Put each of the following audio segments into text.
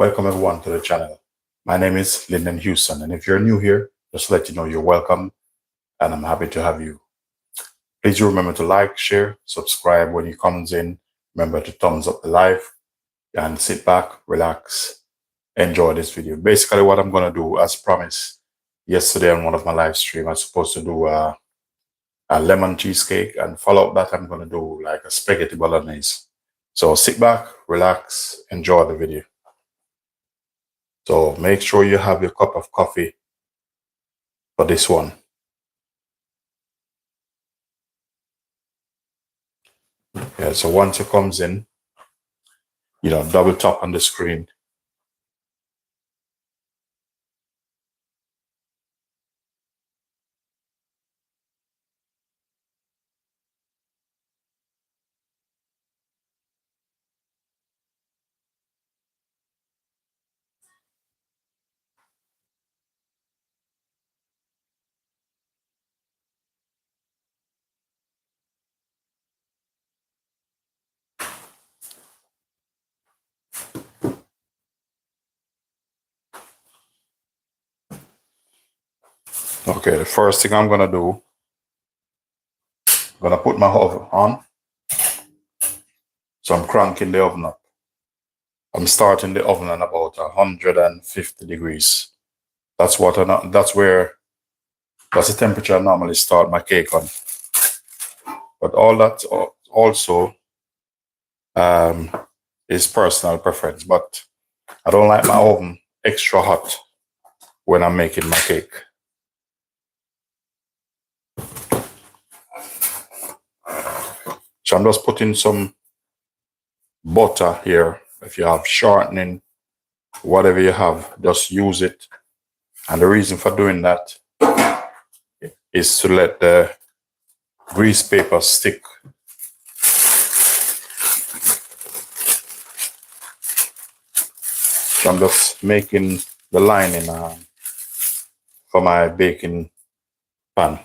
Welcome everyone to the channel. My name is Linden Houston, and if you're new here, just to let you know you're welcome, and I'm happy to have you. Please remember to like, share, subscribe when you comes in. Remember to thumbs up the live and sit back, relax, enjoy this video. Basically, what I'm gonna do, as promised, yesterday on one of my live streams, I was supposed to do a lemon cheesecake, and follow up that I'm gonna do like a spaghetti bolognese. So sit back, relax, enjoy the video. So make sure you have your cup of coffee for this one. Yeah, so once it comes in, double tap on the screen. Okay, the first thing I'm gonna do, I'm gonna put my oven on. So I'm cranking the oven up. I'm starting the oven at about 150 degrees. That's the temperature I normally start my cake on. But all that also is personal preference. But I don't like my oven extra hot when I'm making my cake. So I'm just putting some butter here. If you have shortening, whatever you have, just use it. And the reason for doing that is to let the grease paper stick. So I'm just making the lining for my baking pan.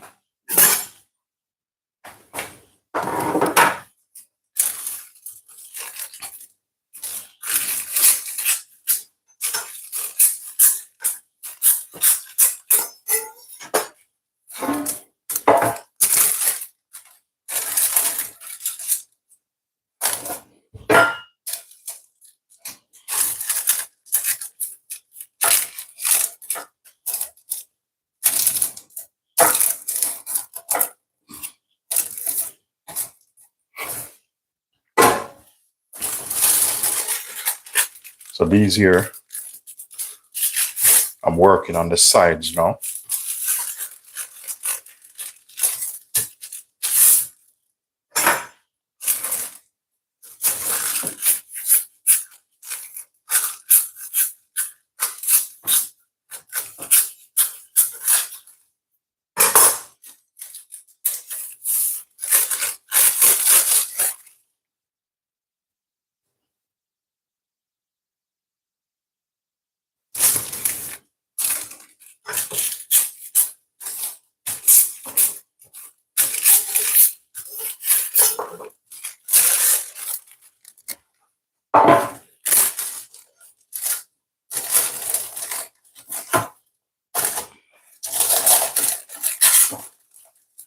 So these here, I'm working on the sides now.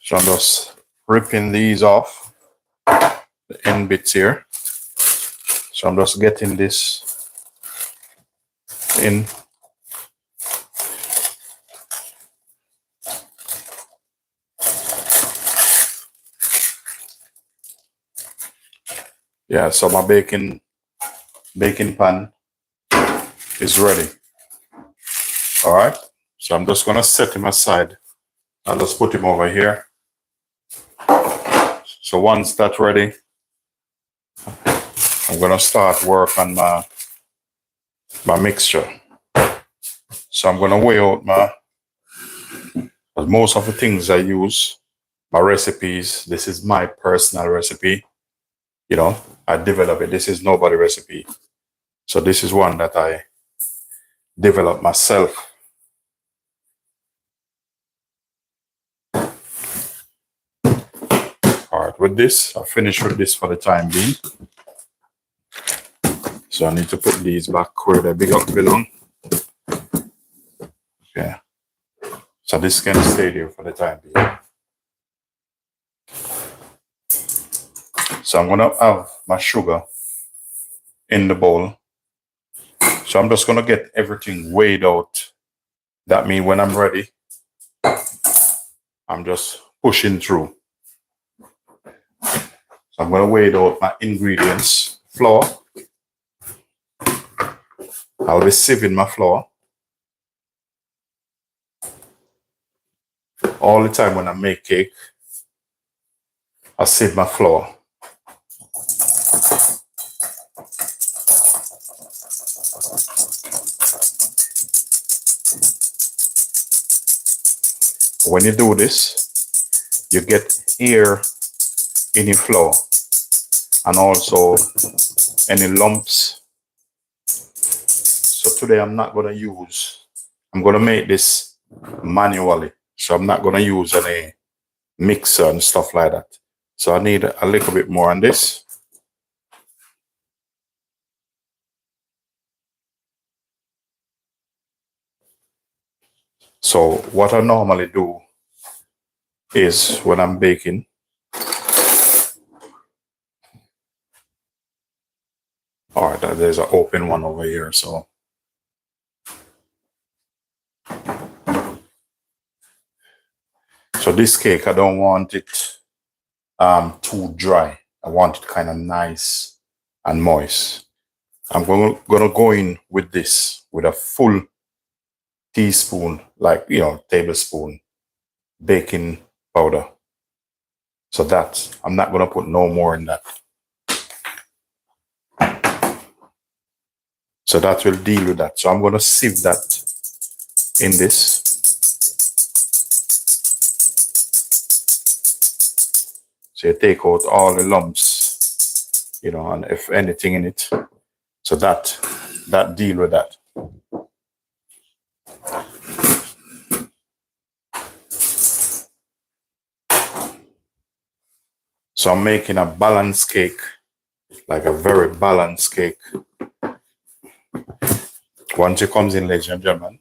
So I'm just ripping these off, the end bits here. So I'm just getting this in. Yeah, so my baking pan is ready. All right, so I'm just gonna set him aside. I'll just put him over here. So once that's ready, I'm gonna start work on my mixture. So I'm gonna weigh out most of the things I use, my recipes. This is my personal recipe. I develop it. This is nobody's recipe. So this is one that I developed myself. All right, with this, I'll finish with this for the time being. So I need to put these back where they belong. Okay. So this can stay there for the time being. So I'm gonna have my sugar in the bowl. So I'm just gonna get everything weighed out. That means when I'm ready, I'm just pushing through. So I'm gonna weigh out my ingredients. Flour. I'll be sieving my flour. All the time when I make cake, I sieve my flour. When you do this, you get air in your flour and also any lumps. So today I'm not gonna use, I'm gonna make this manually. So I'm not gonna use any mixer and stuff like that. So I need a little bit more on this. So what I normally do is when I'm baking, all right, there's an open one over here. So this cake, I don't want it too dry. I want it kind of nice and moist. I'm gonna go in with this with a full teaspoon, like, tablespoon baking powder. So that I'm not gonna put no more in that. So that will deal with that. So I'm gonna sieve that in this. So you take out all the lumps, and if anything in it. So that deal with that. So I'm making a balanced cake, like a very balanced cake. Once it comes in, ladies and gentlemen,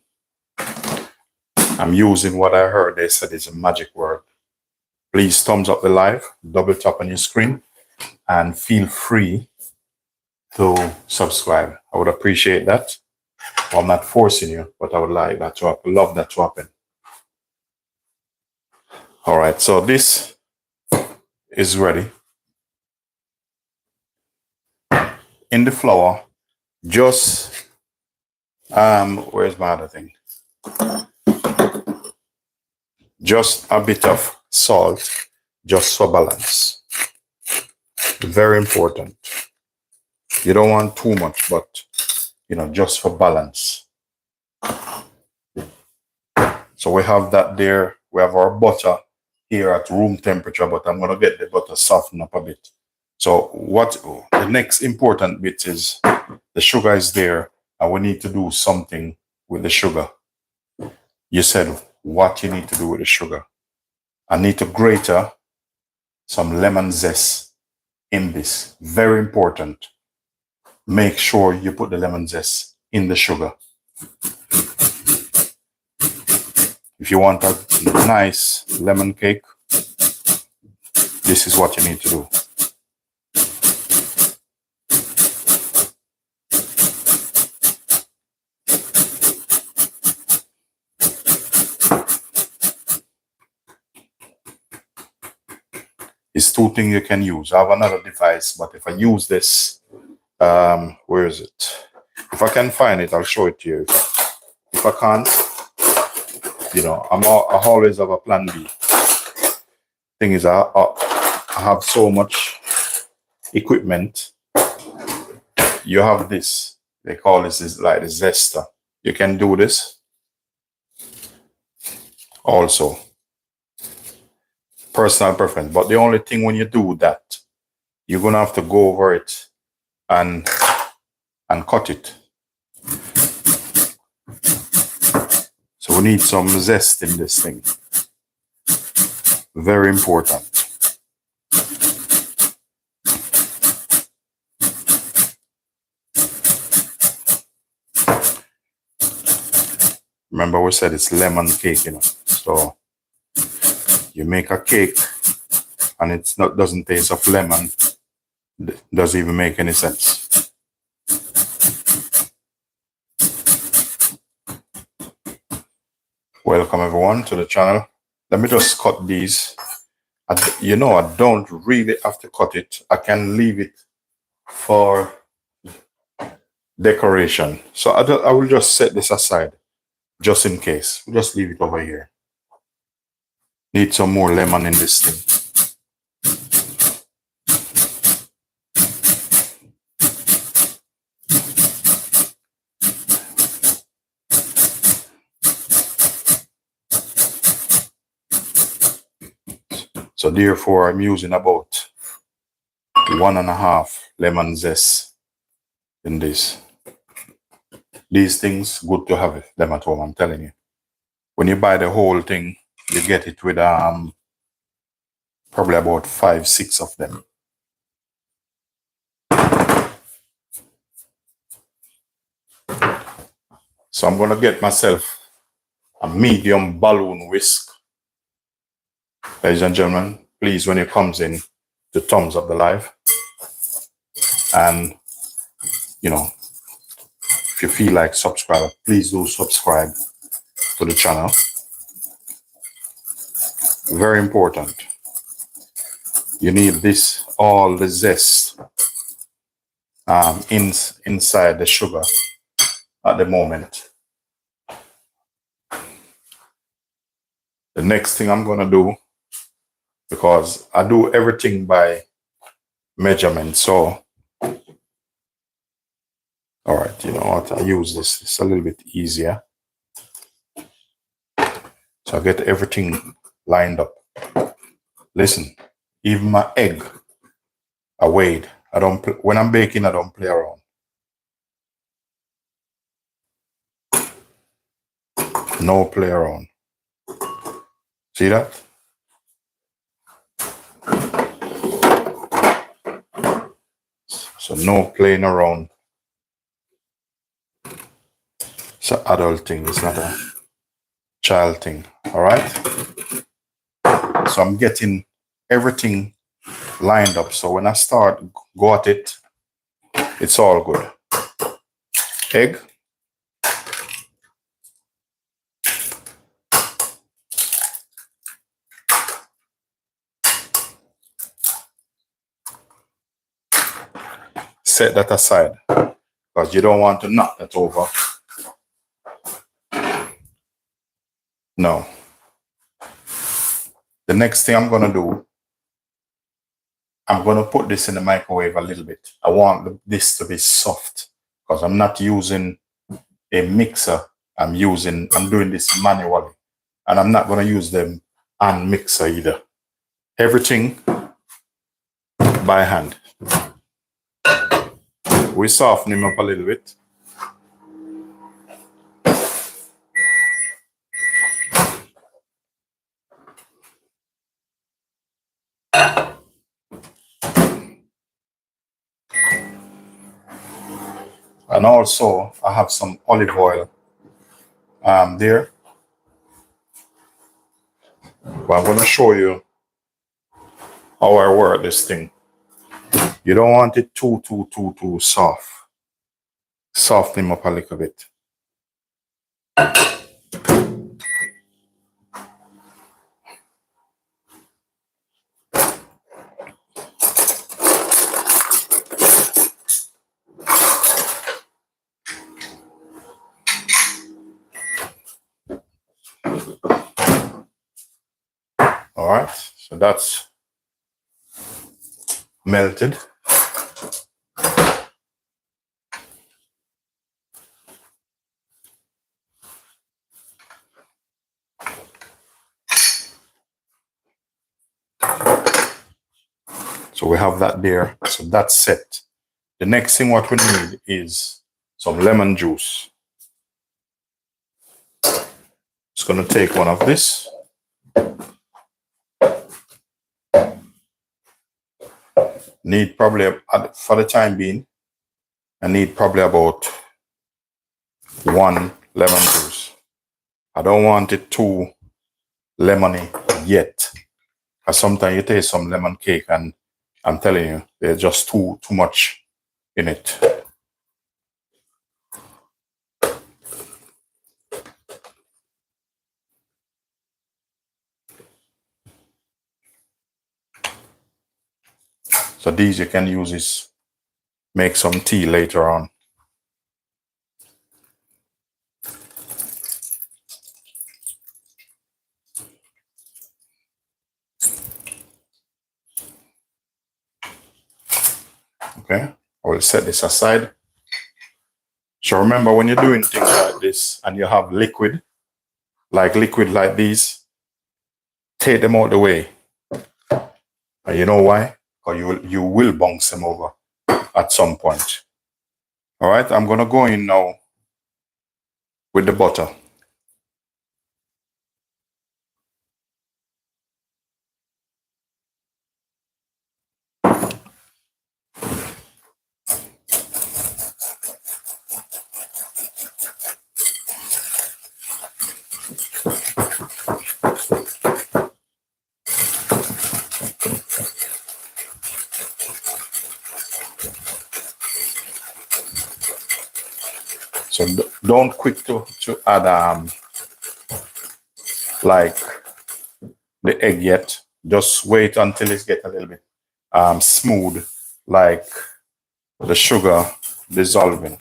I'm using what I heard they said is a magic word. Please thumbs up the live, double tap on your screen, and feel free to subscribe. I would appreciate that. Well, I'm not forcing you, but I would like that to happen. Love that to happen. All right, so this is ready. In the flour, just where's my other thing? Just a bit of salt, just for balance. Very important. You don't want too much, but just for balance. So we have that there. We have our butter here at room temperature, but I'm gonna get the butter softened up a bit. So the next important bit is the sugar is there, and we need to do something with the sugar. You said what you need to do with the sugar. I need to grate some lemon zest in this. Very important. Make sure you put the lemon zest in the sugar. If you want a nice lemon cake, this is what you need to do. It's two things you can use. I have another device, but if I use this, where is it? If I can find it, I'll show it to you. If I can't, I always have a plan B. Thing is, I have so much equipment. You have this. They call this is like the zester. You can do this also. Personal preference. But the only thing when you do that, you're gonna have to go over it and cut it. So we need some zest in this thing. Very important. Remember we said it's lemon cake, you know. So you make a cake and it's not doesn't taste of lemon, doesn't even make any sense. Welcome everyone to the channel. Let me just cut these. You know, I don't really have to cut it. I can leave it for decoration. So I will just set this aside just in case. We'll just leave it over here. Need some more lemon in this thing. So therefore, I'm using about 1.5 lemon zest in this. These things, good to have them at home, I'm telling you. When you buy the whole thing, you get it with probably about 5-6 of them. So I'm gonna get myself a medium balloon whisk. Ladies and gentlemen, please, when it comes in, the thumbs up the live. And, you know, if you feel like subscribe, please do subscribe to the channel. Very important. You need this, all the zest inside the sugar at the moment. The next thing I'm gonna do, because I do everything by measurement, so all right, you know what, I use this, it's a little bit easier. So I get everything lined up. Listen, even my egg, I weighed. I don't, when I'm baking, I don't play around. No play around. See that? So no playing around. It's an adult thing, it's not a child thing, all right? So I'm getting everything lined up. So when I start, go at it, it's all good. Egg. Set that aside because you don't want to knock that over. No. The next thing I'm gonna do, I'm gonna put this in the microwave a little bit. I want this to be soft because I'm not using a mixer. I'm doing this manually, and I'm not gonna use them hand mixer either. Everything by hand. We soften him up a little bit. And also, I have some olive oil there. But I'm going to show you how I work this thing. You don't want it too soft. Soften him up a little bit. All right, so that's melted. So we have that there. So that's set. The next thing what we need is some lemon juice. Just going to take one of this. Need probably, for the time being, I need probably about 1 lemon juice. I don't want it too lemony yet. Because sometimes you taste some lemon cake and I'm telling you, there's just too much in it. So these you can use this, make some tea later on. Okay, I will set this aside. So remember, when you're doing things like this and you have liquid like these, take them out the way. And you know why? Because you will bounce them over at some point. All right, I'm gonna go in now with the butter. So don't quick to add like the egg yet. Just wait until it gets a little bit smooth, like the sugar dissolving.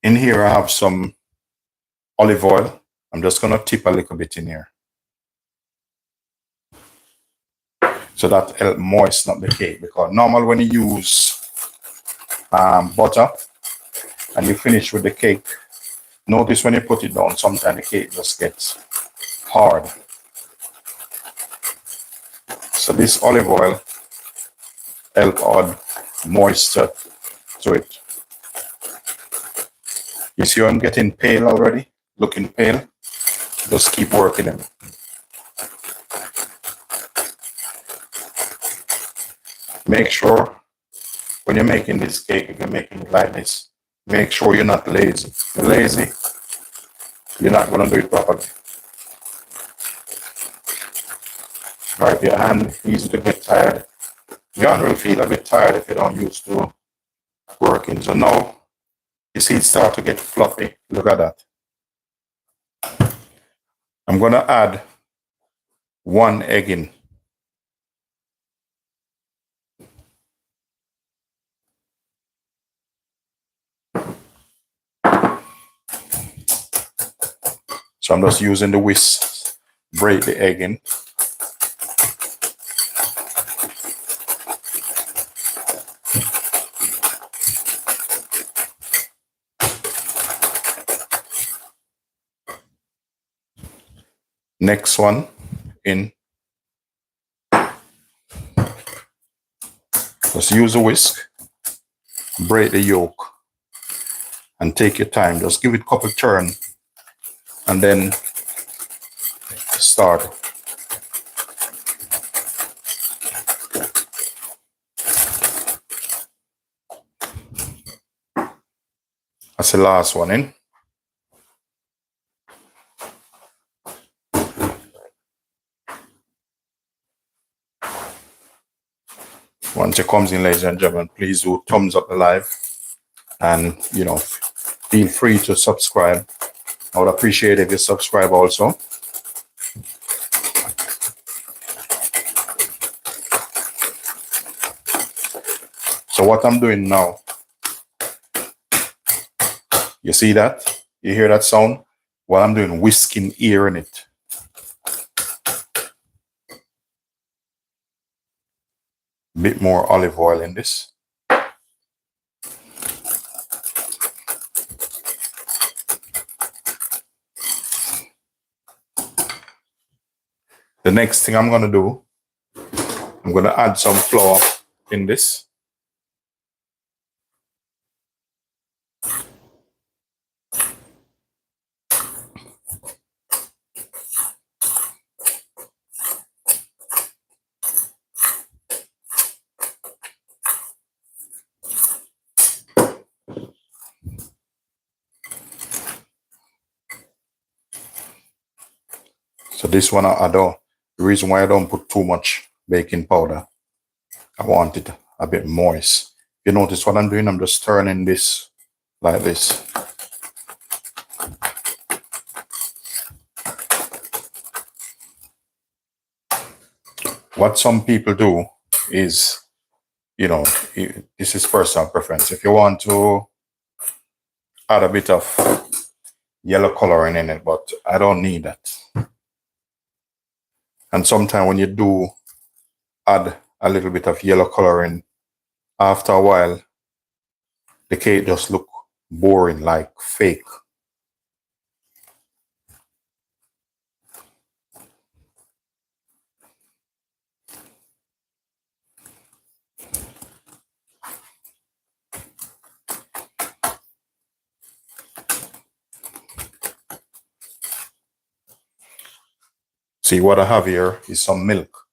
In here, I have some olive oil. I'm just gonna tip a little bit in here. So that help moisten up the cake, because normal when you use butter and you finish with the cake, notice when you put it down, sometimes the cake just gets hard. So this olive oil help add moisture to it. You see I'm getting pale already, looking pale. Just keep working it. Make sure when you're making this cake, if you're making it like this, make sure you're not lazy. If you're lazy, you're not gonna do it properly. Right, your hand easy to get tired. Your hand will feel a bit tired if you don't used to working. So now you see it start to get fluffy. Look at that. I'm gonna add 1 egg in. So I'm just using the whisk, break the egg in. Next one in. Just use a whisk, break the yolk, and take your time. Just give it a couple turns, and then start. That's the last one in. Once it comes in, ladies and gentlemen, please do thumbs up the live, and feel free to subscribe. I would appreciate if you subscribe also. So what I'm doing now, you see that? You hear that sound? What I'm doing, whisking air in it. Bit more olive oil in this. The next thing I'm gonna do, I'm gonna add some flour in this. So this one I don't, the reason why I don't put too much baking powder, I want it a bit moist. You notice what I'm doing? I'm just turning this like this. What some people do is, you know, this is personal preference. If you want to add a bit of yellow coloring in it, but I don't need that. And sometimes when you do add a little bit of yellow coloring, after a while, the cake just look boring, like fake. See, what I have here is some milk.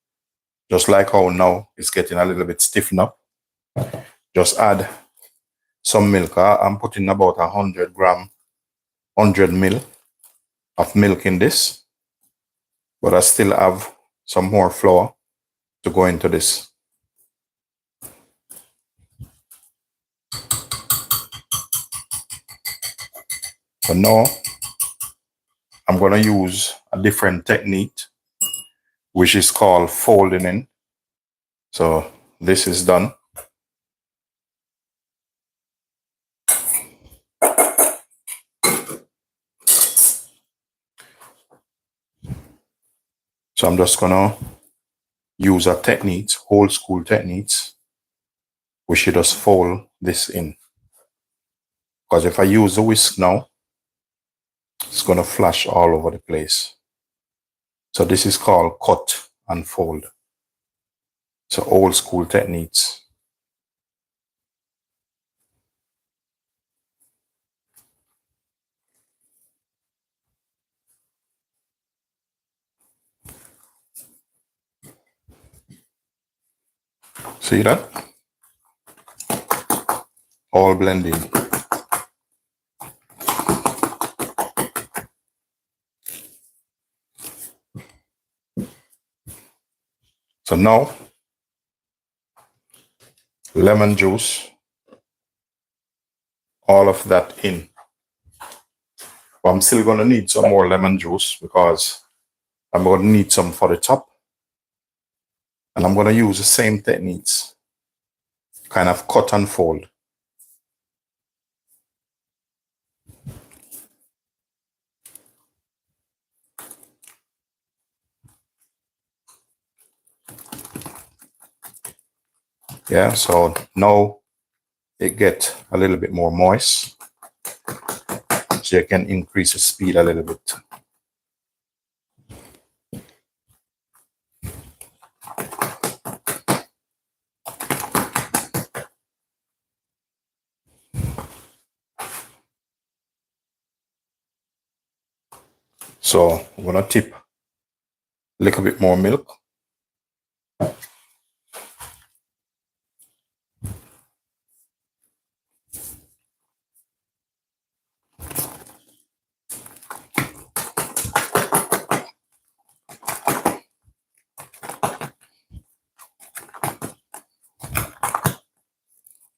Just like how now it's getting a little bit stiffened up. Just add some milk. I'm putting about 100 gram, 100 ml of milk in this. But I still have some more flour to go into this. So now I'm going to use a different technique, which is called folding in. So this is done. So I'm just going to use a technique, old school techniques, which you just fold this in. Because if I use the whisk now, it's going to flash all over the place. So this is called cut and fold. So old school techniques. See that? All blending. So now, lemon juice, all of that in. But I'm still going to need some more lemon juice because I'm going to need some for the top. And I'm going to use the same techniques, kind of cut and fold. Yeah, so now it gets a little bit more moist. So you can increase the speed a little bit. So I'm going to tip a little bit more milk.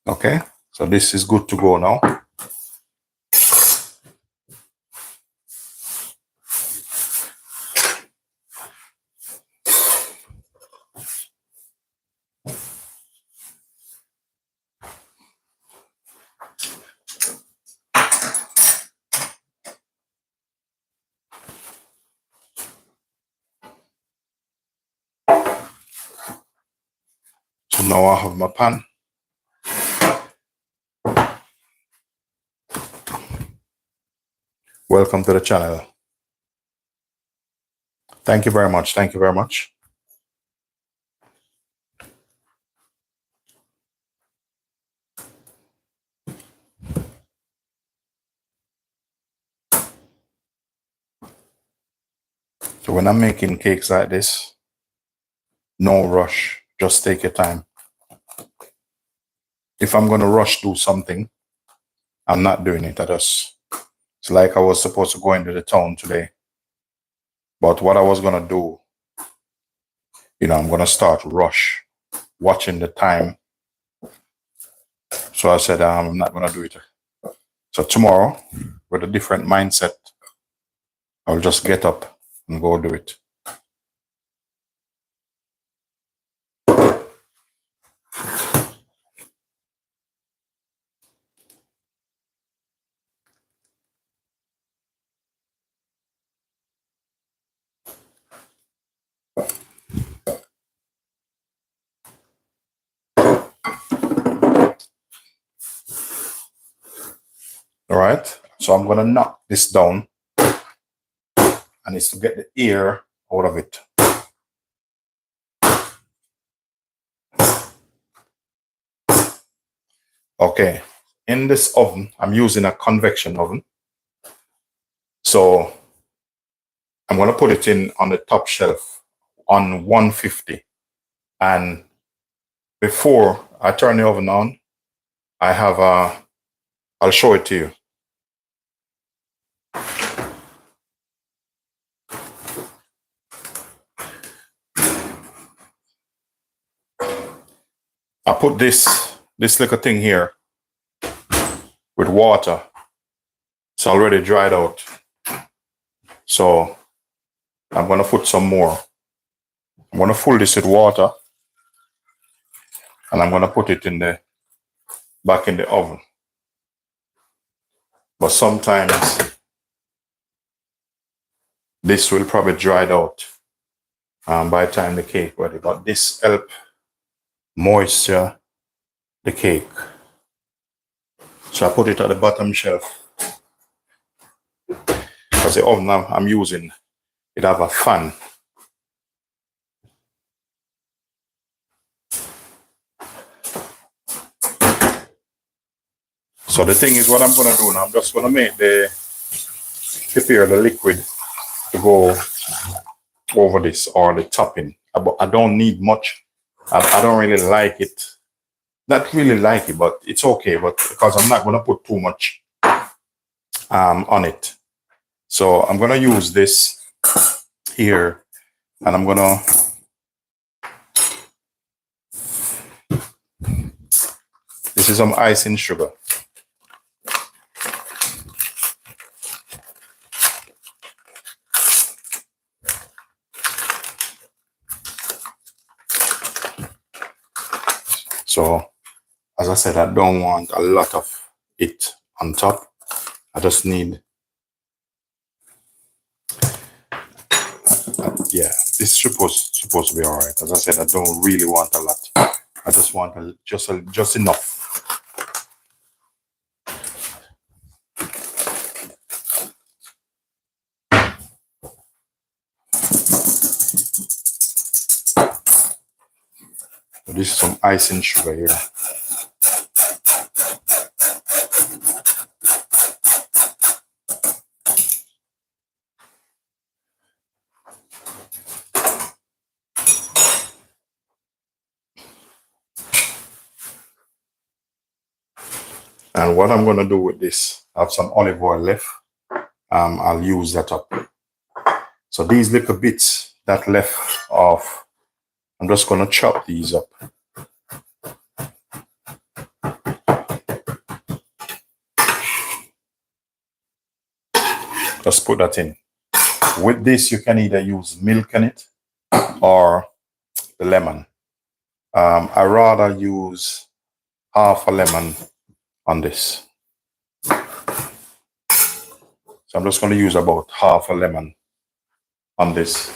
Okay, so this is good to go now. So now I have my pan. Welcome to the channel. Thank you very much. Thank you very much. So when I'm making cakes like this, no rush, just take your time. If I'm going to rush do something, I'm not doing it. It's like I was supposed to go into the town today. But what I was gonna do, I'm gonna start rush, watching the time. So I said, I'm not gonna do it. So tomorrow, with a different mindset, I'll just get up and go do it. All right. So I'm gonna knock this down, and it's to get the air out of it. Okay. In this oven, I'm using a convection oven. So I'm gonna put it in on the top shelf on 150. And before I turn the oven on, I have I'll show it to you. I put this little thing here with water. It's already dried out. So I'm gonna put some more. I'm gonna fill this with water, and I'm gonna put it back in the oven. But sometimes this will probably dry out by the time the cake ready. But this help moisture the cake. So I put it at the bottom shelf, because the oven I'm using, it have a fan. So the thing is, what I'm gonna do now, I'm just gonna prepare the liquid to go over this, or the topping. I don't need much. I don't really like it. Not really like it, but it's okay. But because I'm not gonna put too much on it, so I'm gonna use this here, and I'm gonna. This is some icing sugar. So, as I said, I don't want a lot of it on top. I just need, yeah, this is supposed to be all right. As I said, I don't really want a lot. I just want just enough. So this is some icing sugar here. And what I'm going to do with this, I have some olive oil left. I'll use that up. So these little bits that left off, I'm just going to chop these up. Just put that in. With this, you can either use milk in it or the lemon. I rather use half a lemon on this. So I'm just going to use about half a lemon on this.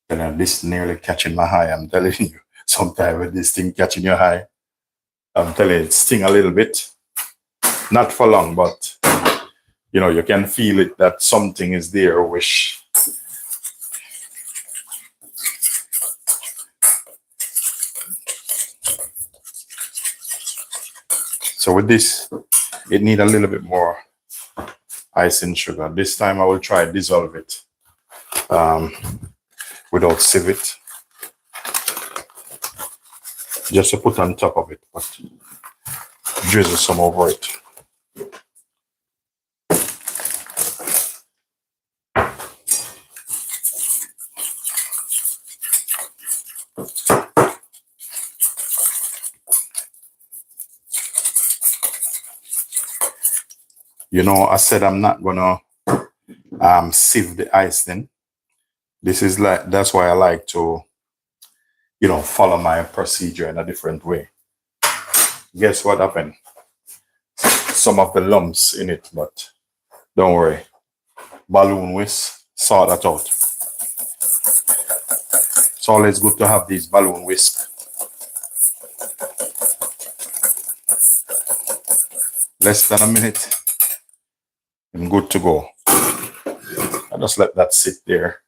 And this nearly catching my eye, I'm telling you. Sometimes with this thing catching your eye, I'm telling you, it sting a little bit. Not for long, but you can feel it that something is there which So with this, it needs a little bit more icing sugar. This time I will try to dissolve it without sieve it. Just to put on top of it, but drizzle some over it. You know, I said I'm not gonna sieve the icing. This is like, that's why I like to, you know, follow my procedure in a different way. Guess what happened? Some of the lumps in it, but don't worry. Balloon whisk, sort that out. It's always good to have these balloon whisk. Less than a minute, I'm good to go. I just let that sit there.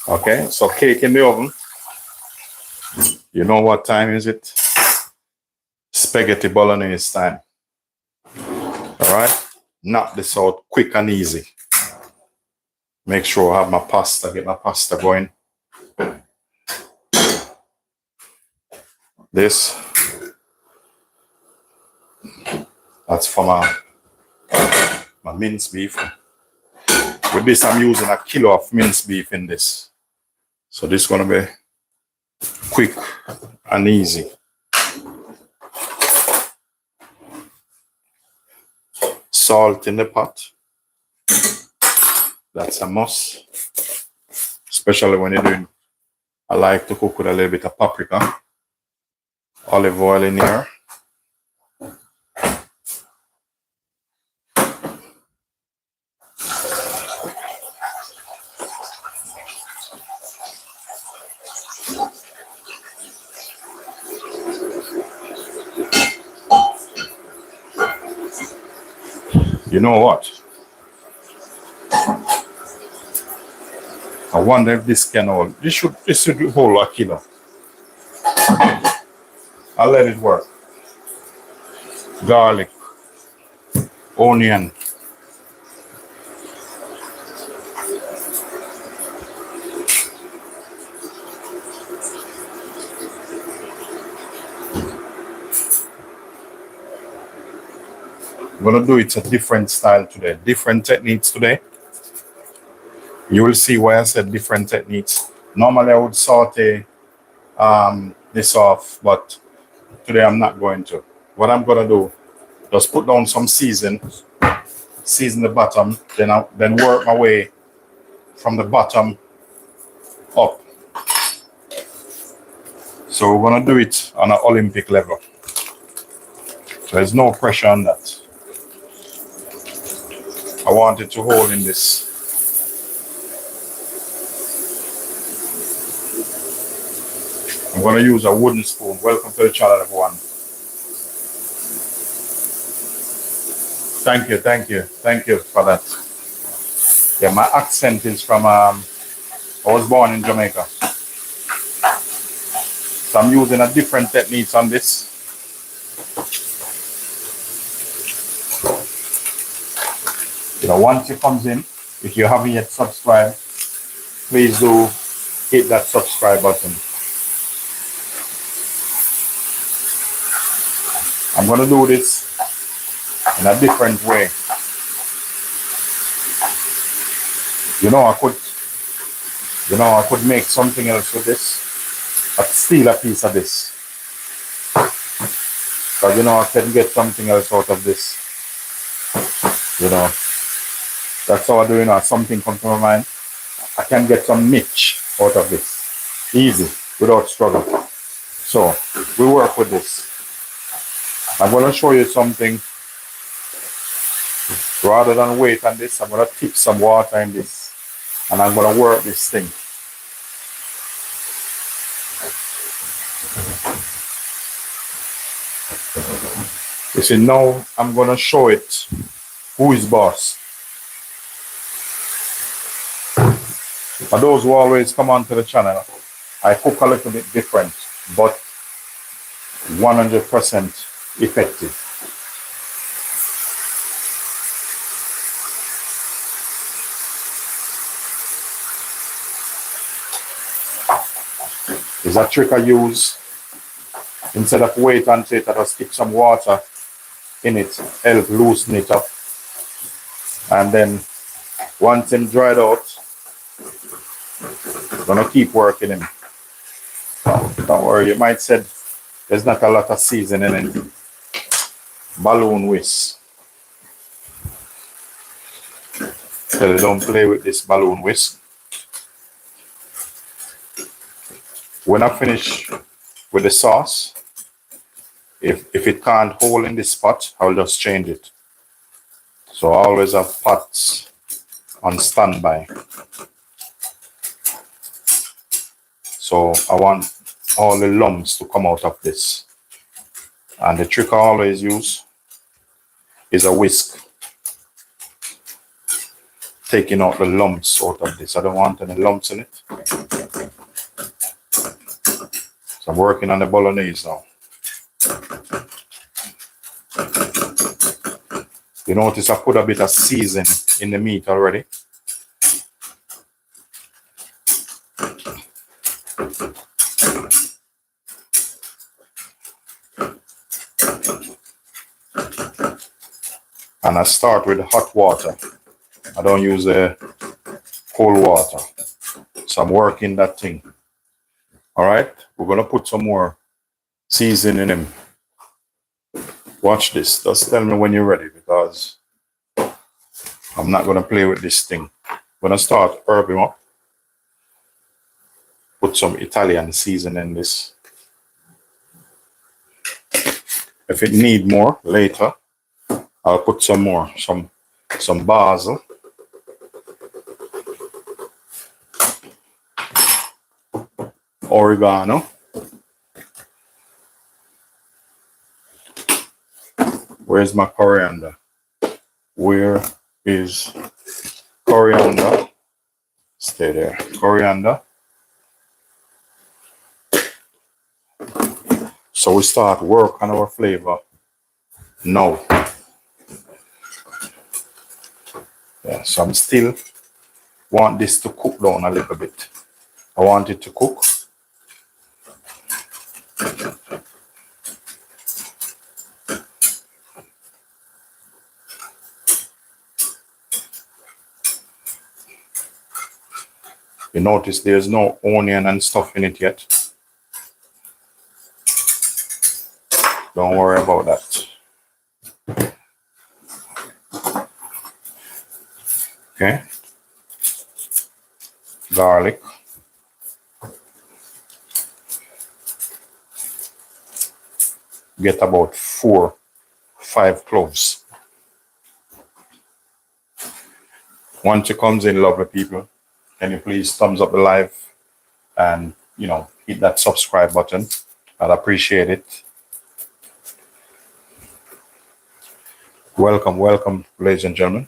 Okay, so cake in the oven. You know what time is it? Spaghetti bolognese time. All right, knock this out quick and easy. Make sure I have my pasta, get my pasta going. This, that's for my minced beef. With this, I'm using a kilo of minced beef in this. So this is gonna be quick and easy. Salt in the pot. That's a must. Especially when you're doing, I like to cook with a little bit of paprika. Olive oil in here. You know what? I wonder if this can hold. This should hold a kilo. I'll let it work. Garlic, onion. I'm gonna do it a different style today, different techniques today. You will see why I said different techniques. Normally I would saute this off, but today I'm not going to. What I'm gonna do, just put down some season the bottom, then work my way from the bottom up. So we're gonna do it on an Olympic level. There's no pressure on that. I want it to hold in this. I'm going to use a wooden spoon. Welcome to the channel, everyone. Thank you for that. Yeah, my accent is from, I was born in Jamaica. So I'm using a different techniques on this. You know, once it comes in, if you haven't yet subscribed, please do hit that subscribe button. I'm going to do this in a different way. You know, I could make something else with this. I'd steal a piece of this. But you know, I can get something else out of this. You know, that's how I do, you know, something comes to my mind. I can get some niche out of this. Easy, without struggle. So, we work with this. I'm going to show you something. Rather than wait on this, I'm going to tip some water in this. And I'm going to work this thing. You see, now I'm going to show it who is boss. For those who always come onto the channel, I cook a little bit different but 100% effective. It's a trick I use. Instead of wait until it, I just keep some water in it, help loosen it up. And then once them dried out, I'm gonna keep working him. Don't worry, you might say there's not a lot of seasoning in balloon whisk. So don't play with this balloon whisk. When I finish with the sauce, if it can't hold in this pot, I'll just change it. So I always have pots on standby. So I want all the lumps to come out of this. And the trick I always use is a whisk, taking out the lumps out of this. I don't want any lumps in it. So I'm working on the bolognese now. You notice I put a bit of seasoning in the meat already. And I start with hot water. I don't use cold water. So I'm working that thing. All right, we're gonna put some more seasoning in him. Watch this. Just tell me when you're ready, because I'm not gonna play with this thing. I'm gonna start herb him up. Put some Italian seasoning in this. If it need more later, I'll put some more, some basil. Oregano. Where's my coriander? Where is coriander? Stay there. Coriander. So we start work on our flavor now. Yeah, so I'm still want this to cook down a little bit. I want it to cook. You notice there's no onion and stuff in it yet. Don't worry about that. Okay. Garlic. Get about 4-5 cloves. Once it comes in, lovely people, can you please thumbs up the live and, hit that subscribe button. I'd appreciate it. Welcome, welcome, ladies and gentlemen.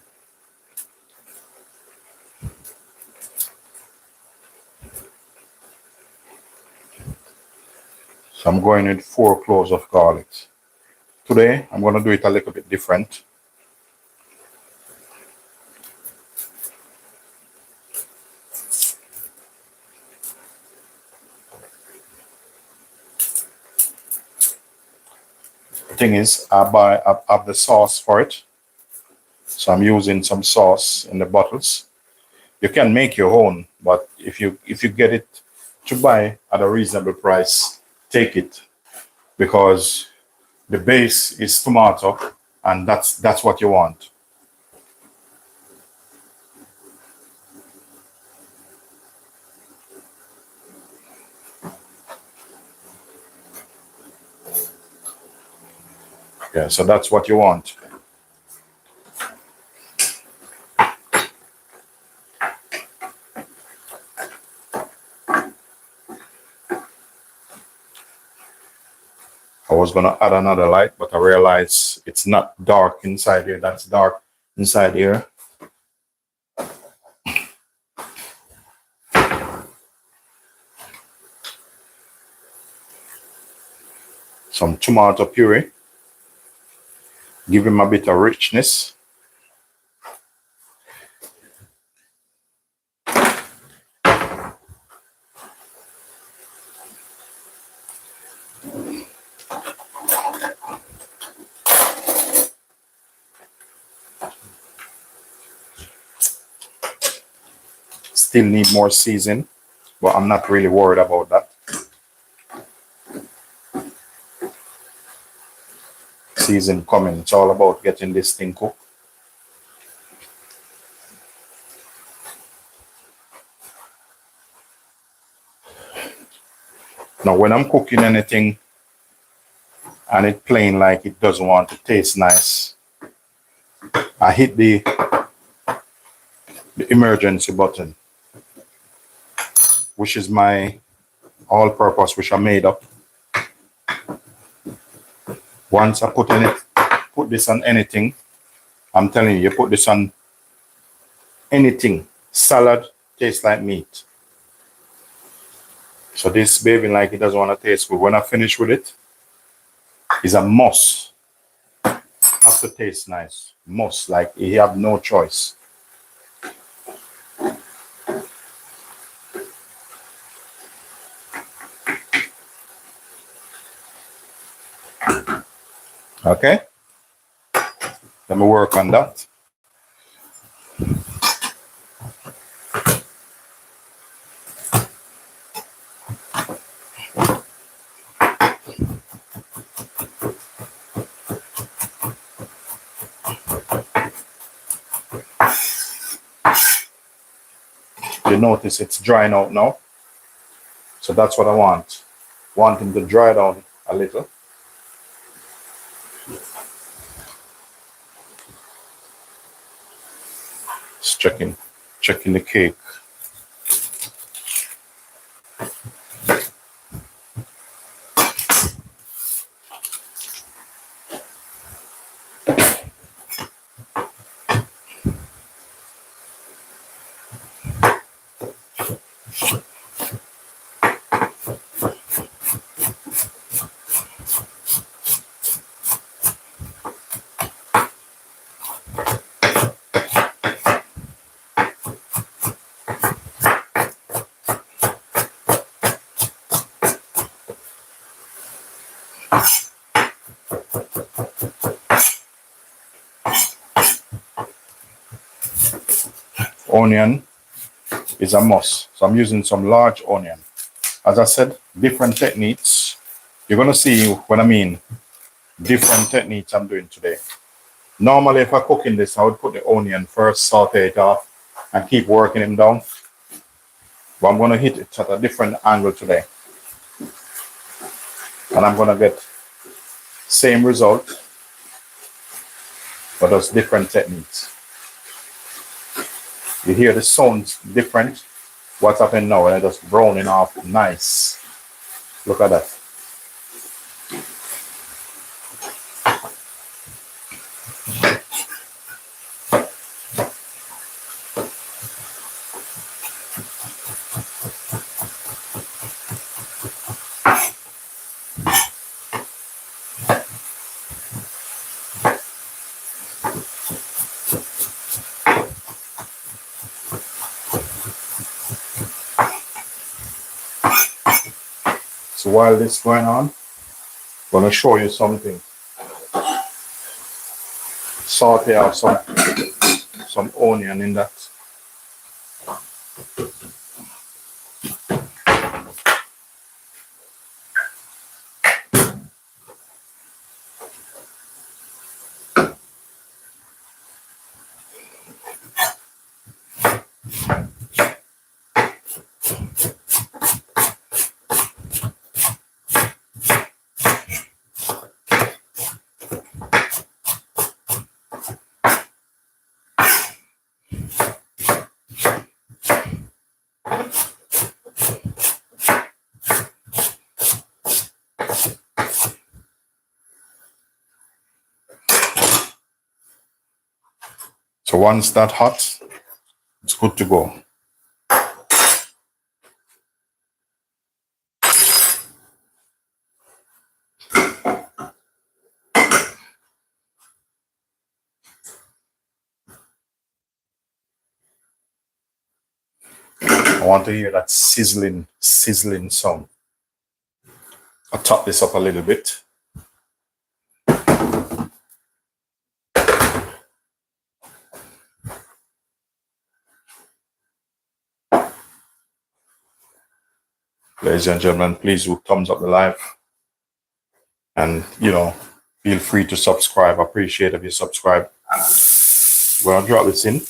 So I'm going with 4 cloves of garlic. Today, I'm going to do it a little bit different. The thing is, I have the sauce for it. So I'm using some sauce in the bottles. You can make your own, but if you get it to buy at a reasonable price, take it, because the base is tomato, and that's what you want. Yeah, so that's what you want. I was gonna add another light, but I realized it's not dark inside here. That's dark inside here. some tomato puree, give him a bit of richness. Still need more season, but I'm not really worried about that. Season coming. It's all about getting this thing cooked. Now, when I'm cooking anything and it's plain like it doesn't want to taste nice, I hit the emergency button, which is my all-purpose, which I made up. Once I put this on anything, I'm telling you, you put this on anything, salad tastes like meat. So this behaving like it doesn't want to taste good. When I finish with it, it's a must. Have to taste nice. Must, like you have no choice. Okay? Let me work on that. You notice it's drying out now. So that's what I want. Want him to dry down a little. Just checking the cake. Onion is a must. So I'm using some large onion. As I said, different techniques. You're going to see what I mean. Different techniques I'm doing today. Normally, if I cook in this, I would put the onion first, saute it off, and keep working him down. But I'm going to hit it at a different angle today. And I'm going to get same result, but just different techniques. You hear the sounds different. What's happening now? And I just browning off nice. Look at that. So while this is going on, I'm going to show you something. Saute out some onion in that. So once that's hot, it's good to go. I want to hear that sizzling sound. I'll top this up a little bit. Ladies and gentlemen, please do thumbs up the live. And, feel free to subscribe. I appreciate if you subscribe. We're going to drop this in.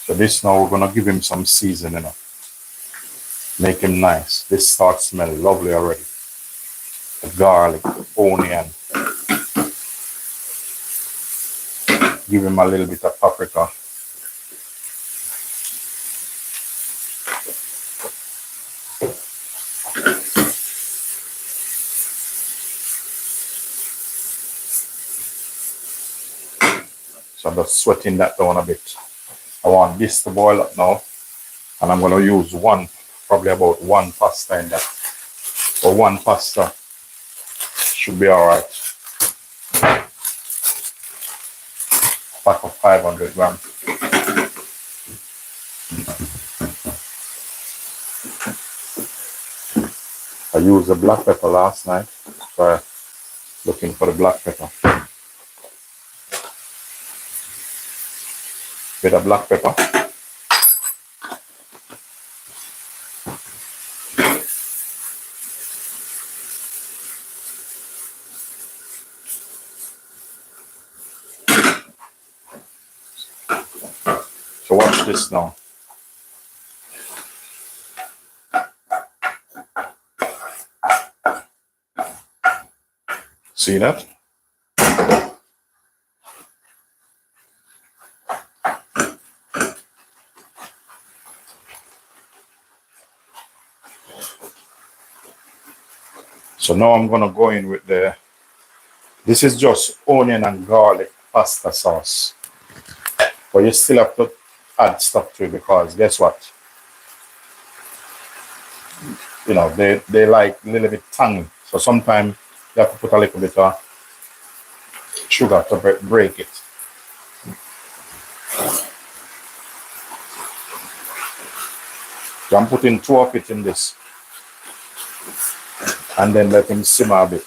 So this now we're gonna give him some seasoning up. Make him nice. This starts smelling lovely already. The garlic, the onion. Give him a little bit of paprika. So I'm just sweating that down a bit. I want this to boil up now, and I'm going to use probably about one pasta in that, or one pasta should be all right. Pack of 500 grams. I used the black pepper last night, so I'm looking for the black pepper. Bit of black pepper. So watch this now. See that? So now I'm going to go in with this is just onion and garlic pasta sauce. But you still have to add stuff to it because guess what? They like a little bit tangy. So sometimes you have to put a little bit of sugar to break it. So I'm putting 2 of it in this. And then let him simmer a bit.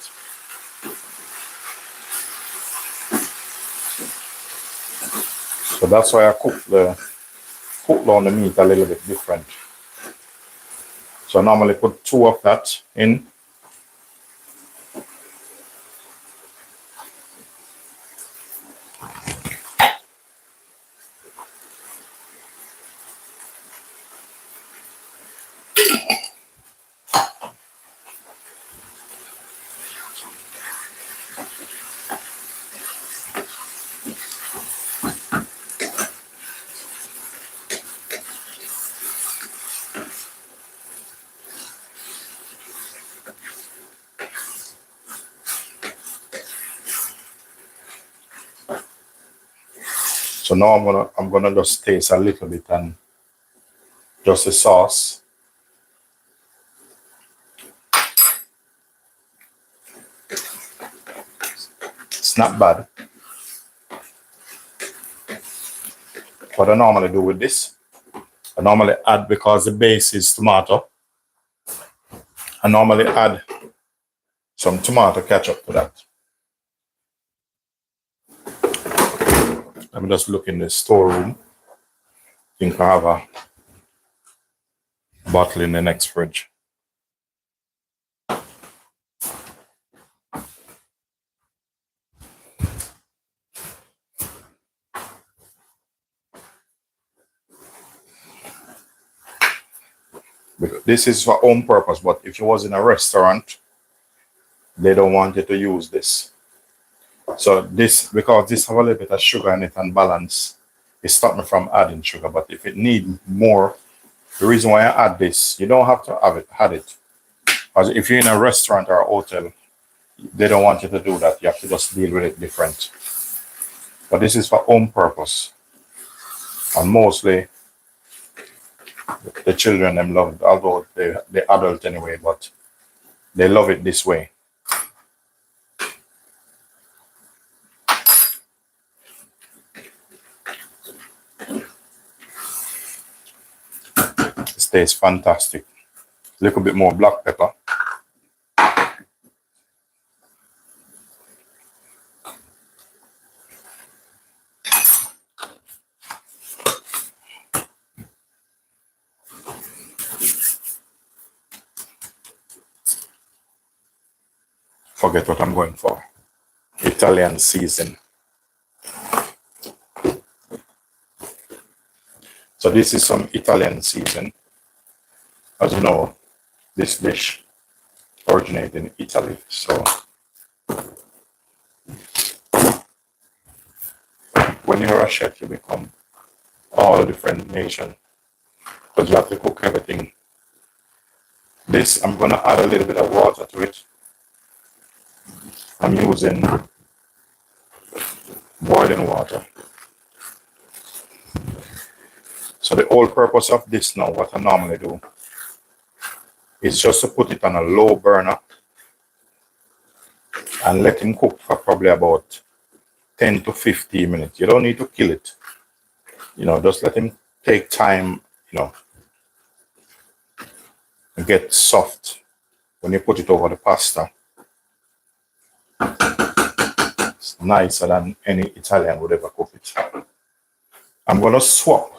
So that's why I cook down the meat a little bit different. So I normally put 2 of that in. So now I'm gonna just taste a little bit and just the sauce. It's not bad. What I normally do with this, I normally add, because the base is tomato, I normally add some tomato ketchup to that. Let me just look in the storeroom. I think I have a bottle in the next fridge. This is for own purpose, but if you was in a restaurant, they don't want you to use this. So this, because this have a little bit of sugar in it and balance, it stopped me from adding sugar. But if it need more, the reason why I add this, you don't have to add it. Because if you're in a restaurant or a hotel, they don't want you to do that. You have to just deal with it different. But this is for home purpose. And mostly the children them love it, although they're adult anyway, but they love it this way. This tastes fantastic. A little bit more black pepper. Forget what I'm going for. Italian season. So this is some Italian season. As you know, this dish originated in Italy. So when you're a chef, you become all different nations because you have to cook everything. This, I'm going to add a little bit of water to it. I'm using boiling water. So the whole purpose of this now, what I normally do, is just to put it on a low burner and let him cook for probably about 10 to 15 minutes. You don't need to kill it. Just let him take time, and get soft when you put it over the pasta. It's nicer than any Italian would ever cook it. I'm going to swap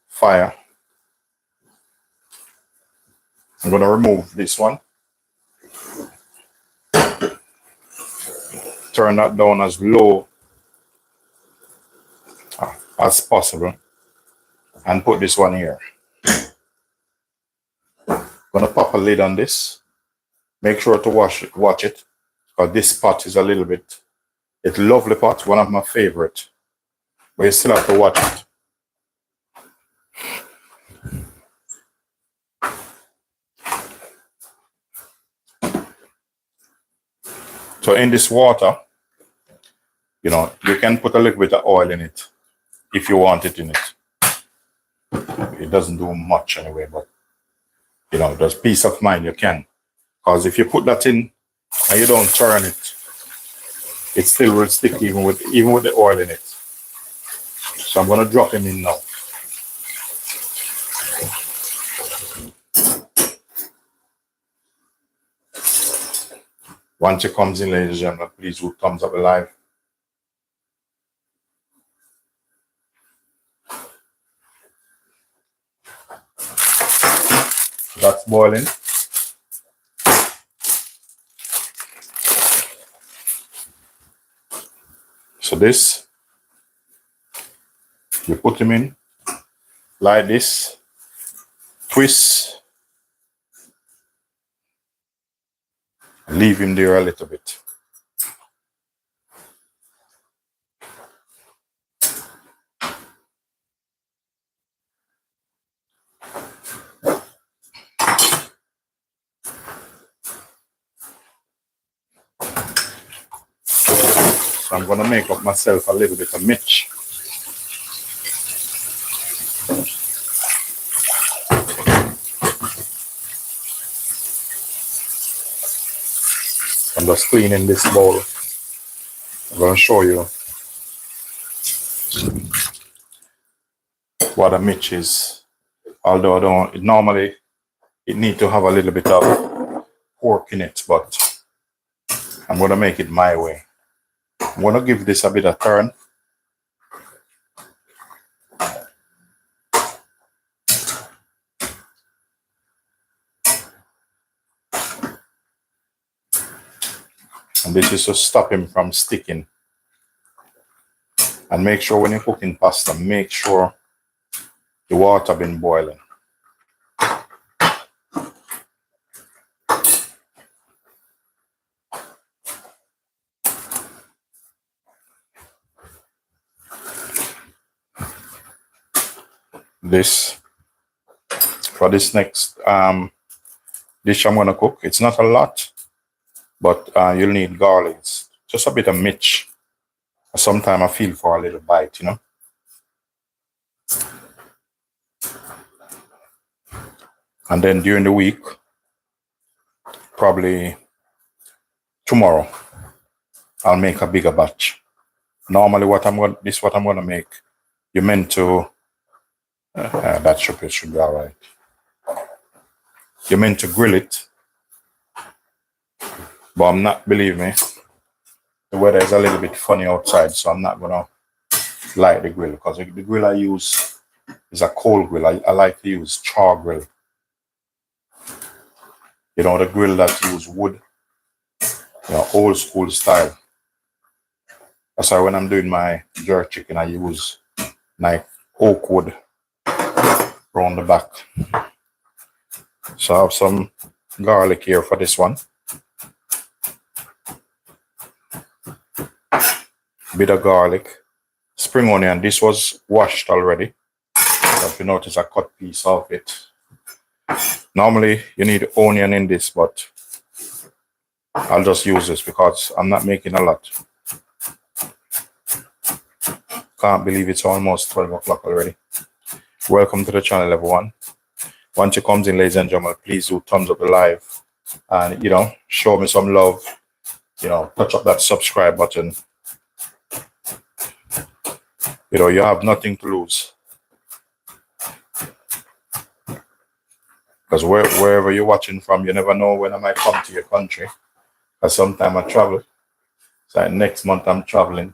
fire. I'm going to remove this one. Turn that down as low as possible and put this one here. Going to pop a lid on this. Make sure to watch it because this pot is a little bit, it's a lovely pot, one of my favorite, but you still have to watch it. So in this water, you can put a little bit of oil in it if you want it in it. It doesn't do much anyway, but there's peace of mind you can. Because if you put that in and you don't turn it, it still will stick even with the oil in it. So I'm going to drop him in now. Once it comes in, ladies and gentlemen, please do thumbs up live. That's boiling. So this, you put him in like this, twist, and leave him there a little bit. So I'm going to make up myself a little bit of mitch. I'm just cleaning this bowl. I'm going to show you what a mitch is. Although normally it needs to have a little bit of pork in it, but I'm going to make it my way. I'm going to give this a bit of turn. And this is to stop him from sticking. And make sure when you're cooking pasta, make sure the water been boiling. this for this next dish I'm gonna cook. It's not a lot, but you'll need garlic. It's just a bit of mitch. Sometimes I feel for a little bite, you know. And then during the week, probably tomorrow, I'll make a bigger batch. Normally, what I'm gonna make. You're meant to. That should be all right. You're meant to grill it, but I'm not. Believe me, the weather is a little bit funny outside, so I'm not gonna light the grill because the grill I use is a coal grill. I like to use char grill. You know, the grill that use wood, you know, old school style. That's why when I'm doing my jerk chicken, I use like oak wood around the back. So I have some garlic here for this one. Bit of garlic. Spring onion. This was washed already. So if you notice, I cut piece of it. Normally, you need onion in this, but I'll just use this because I'm not making a lot. Can't believe it's almost 12 o'clock already. Welcome to the channel, everyone. Once you comes in, ladies and gentlemen, please do thumbs up the live and, you know, show me some love. You know, touch up that subscribe button. You know, you have nothing to lose. Because wherever you're watching from, you never know when I might come to your country. Because sometimes I travel. So like next month I'm traveling.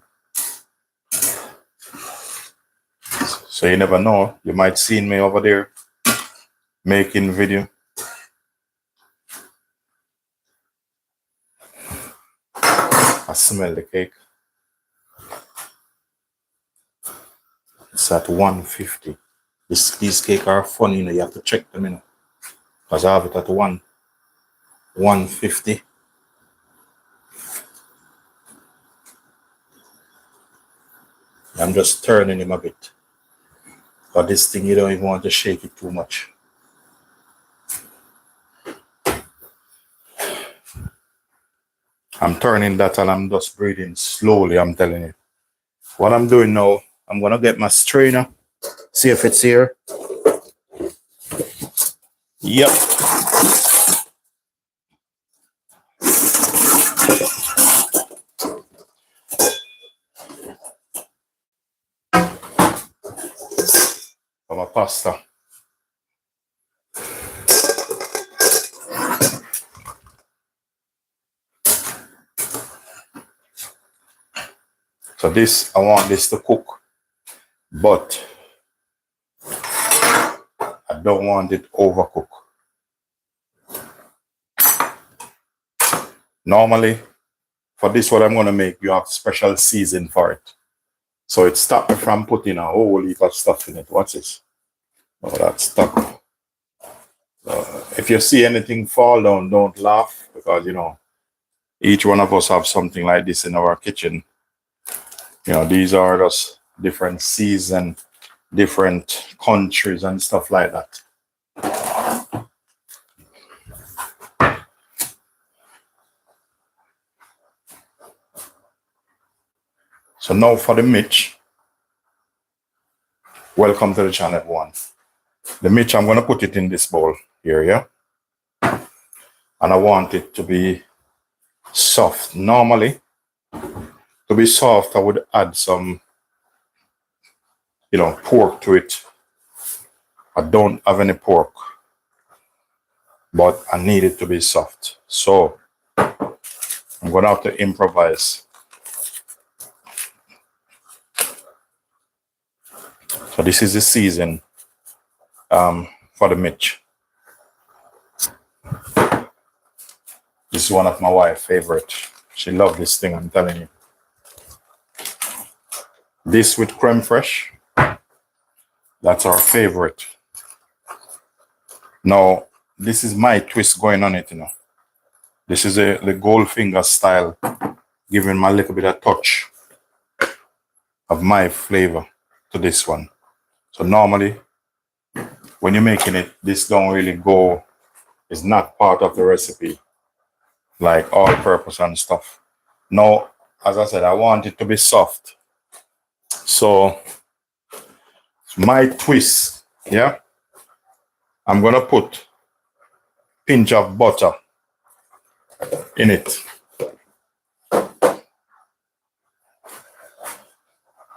So you never know. You might see me over there making video. I smell the cake. It's at 150. These cakes are funny, you know, you have to check them, you know. Because I have it at 150. I'm just turning him a bit. But this thing, you don't even want to shake it too much. I'm turning that and I'm just breathing slowly, I'm telling you. What I'm doing now, I'm going to get my strainer. See if it's here. Yep. For my pasta. So this, I want this to cook, but I don't want it overcooked. Normally, for this what I'm going to make, you have special season for it. So it stopped me from putting a whole heap of stuff in it. What's this? Oh, that's stuck. If you see anything fall down, don't laugh because, you know, each one of us have something like this in our kitchen. You know, these are just different seasons, different countries and stuff like that. So now for the mitch. Welcome to the channel, everyone. The mitch, I'm going to put it in this bowl here, yeah? And I want it to be soft. Normally, to be soft, I would add some, you know, pork to it. I don't have any pork, but I need it to be soft. So I'm going to have to improvise. So this is the season for the mitch. This is one of my wife's favorite. She loves this thing, I'm telling you. This with creme fraiche, that's our favorite. Now, this is my twist going on it, you know. This is the Goldfinger style, giving my little bit of touch of my flavor to this one. So normally, when you're making it, this don't really go, it's not part of the recipe, like all purpose and stuff. Now, as I said, I want it to be soft. So my twist, yeah, I'm gonna put pinch of butter in it.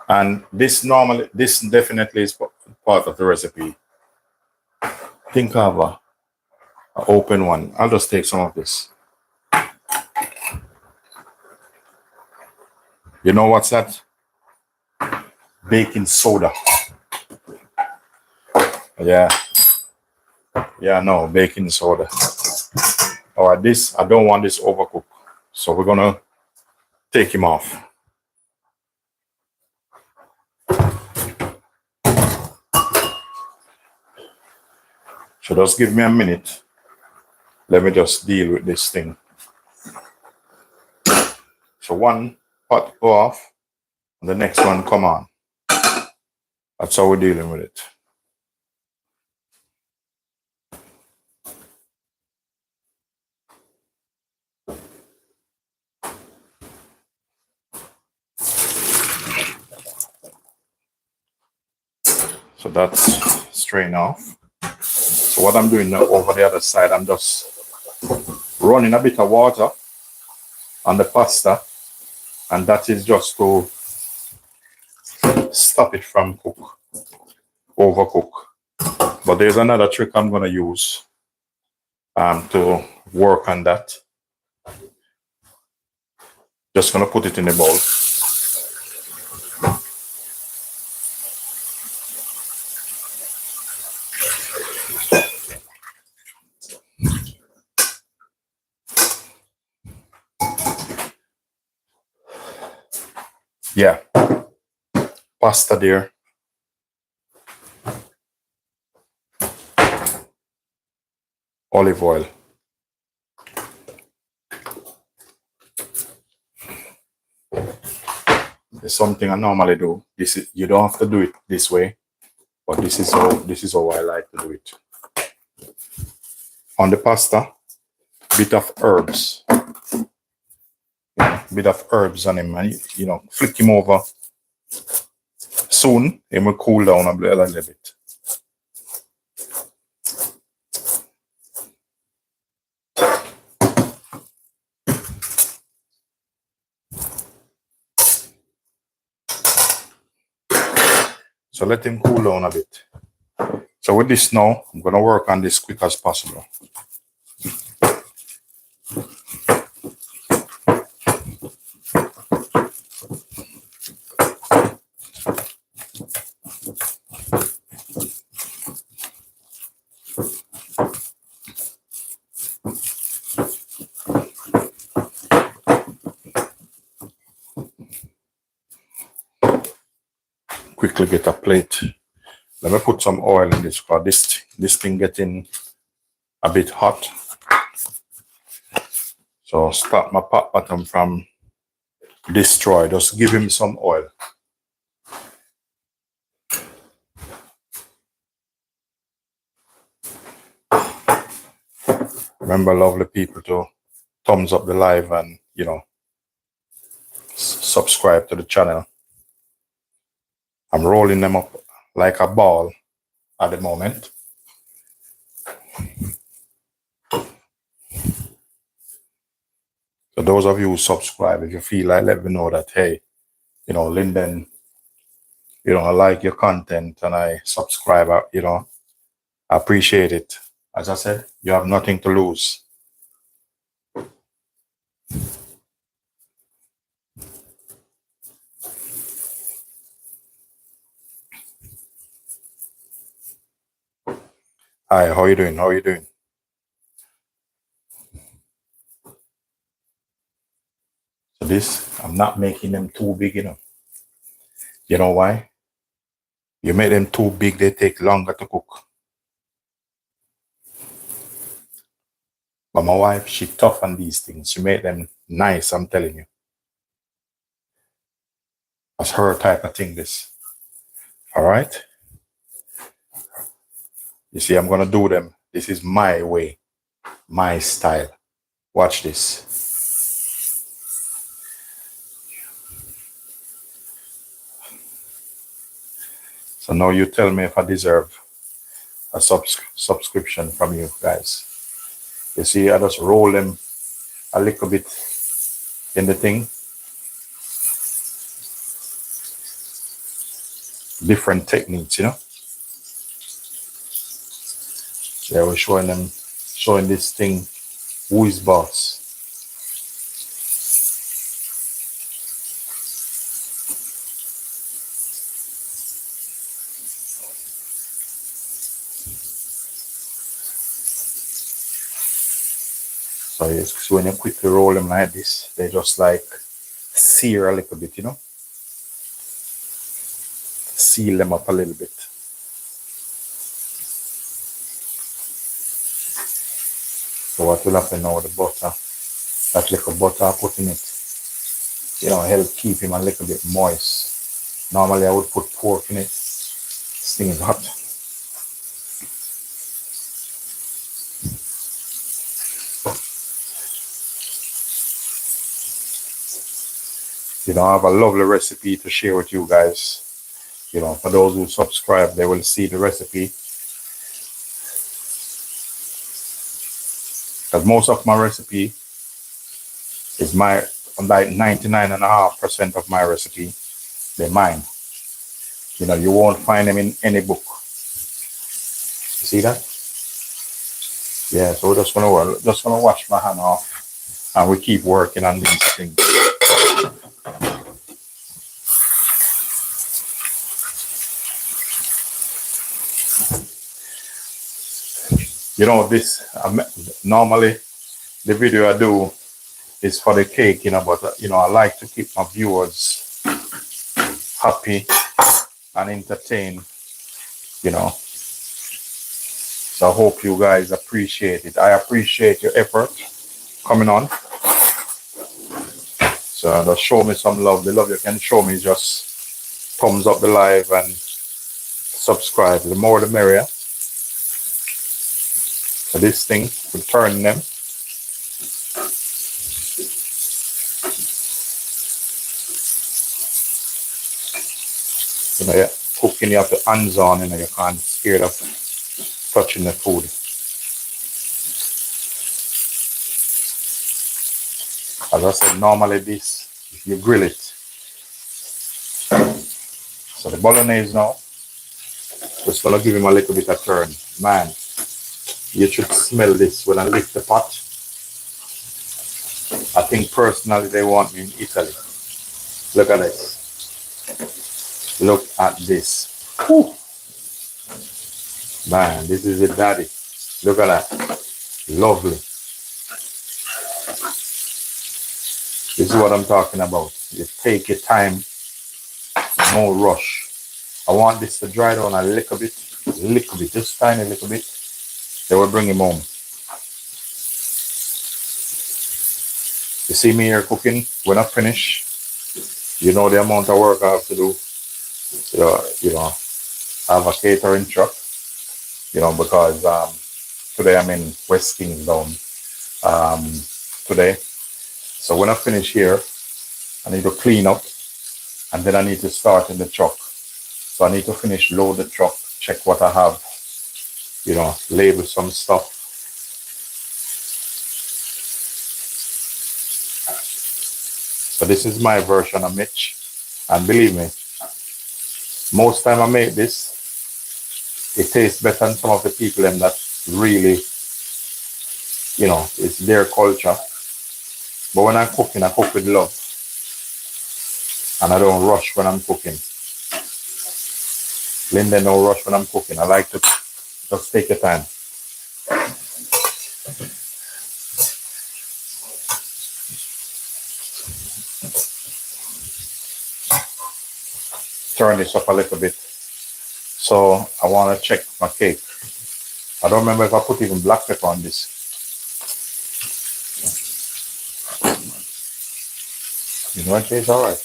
And this definitely is part of the recipe. Think of a open one. I'll just take some of this. You know what's that? Baking soda. Yeah. Yeah, no, baking soda. All right, I don't want this overcooked. So we're gonna take him off. So just give me a minute. Let me just deal with this thing. So one pot go off, and the next one come on. That's how we're dealing with it. So that's strained off. So what I'm doing now over the other side, I'm just running a bit of water on the pasta, and that is just to stop it from overcook. But there's another trick I'm gonna use to work on that. Just gonna put it in the bowl. Yeah, pasta there. Olive oil. It's something I normally do. You don't have to do it this way, but this is how I like to do it. On the pasta, bit of herbs. Bit of herbs on him, and flick him over. Soon it will cool down a little bit. So let him cool down a bit. So with this now, I'm gonna work on this quick as possible. Quickly get a plate. Let me put some oil in this because this thing getting a bit hot. So stop my pot bottom from destroy. Just give him some oil. Remember, lovely people, to thumbs up the live and subscribe to the channel. I'm rolling them up like a ball at the moment. So those of you who subscribe, if you feel like, let me know that, hey, Linden, I like your content and I subscribe, I appreciate it. As I said, you have nothing to lose. Hi, how you doing? How you doing? So this, I'm not making them too big, You know why? You make them too big, they take longer to cook. But my wife, she tough on these things. She made them nice, I'm telling you. That's her type of thing, this. All right? You see, I'm gonna do them. This is my way, my style. Watch this. So now you tell me if I deserve a subscription from you guys. You see, I just roll them a little bit in the thing. Different techniques, you know. Yeah, we're showing this thing, who is boss. So when you quickly roll them like this, they just like sear a little bit, you know. Seal them up a little bit. So what will happen now with the butter, that little butter I put in it, you know, help keep him a little bit moist. Normally I would put pork in it. This thing is hot. You know, I have a lovely recipe to share with you guys. You know, for those who subscribe, they will see the recipe. Because most of my recipe is like 99.5% of my recipe, they're mine. You know, you won't find them in any book. You see that? Yeah, so we're just gonna wash my hand off and we keep working on these things. You know, this normally the video I do is for the cake, you know, but you know, I like to keep my viewers happy and entertained, you know. So I hope you guys appreciate it. I appreciate your effort coming on. So just show me some love. The love you can show me is just thumbs up the live and subscribe. The more the merrier. So this thing, we turn them. You know, yeah, cooking, you have the hands on, you know, you can't scared of touching the food. As I said, normally this, if you grill it. So the bolognese now, just gonna give him a little bit of turn. Man, you should smell this when I lift the pot. I think personally they want me in Italy. Look at this. Look at this. Whew. Man, this is a daddy. Look at that. Lovely. This is what I'm talking about. You take your time, no rush. I want this to dry down a little bit, just tiny little bit. Then we'll bring him home. You see me here cooking. When I finish, you know the amount of work I have to do. You know, I have a catering truck, you know, because today I'm in West Kingdom today. So when I finish here, I need to clean up and then I need to start in the truck. So I need to finish, load the truck, check what I have, you know, label some stuff. So this is my version of Mitch. And believe me, most time I make this, it tastes better than some of the people them that really, you know, it's their culture. But when I'm cooking, I cook with love. And I don't rush when I'm cooking. Linden don't rush when I'm cooking. I like to just take your time. Turn this up a little bit. So I want to check my cake. I don't remember if I put even black pepper on this. You know, it tastes all right.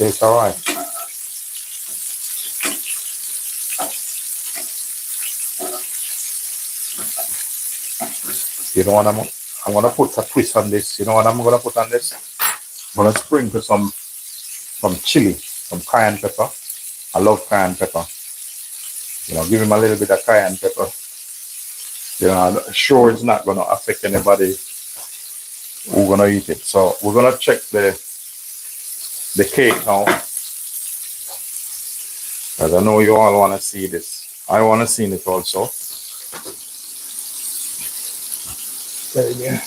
It's all right. You know what I'm gonna put a twist on this. You know what I'm gonna put on this? I'm gonna sprinkle some chili, some cayenne pepper. I love cayenne pepper. You know, give him a little bit of cayenne pepper. You know, I'm sure it's not gonna affect anybody who's gonna eat it. So we're gonna check the cake now. Because I know you all wanna see this. I wanna see it also. Yeah.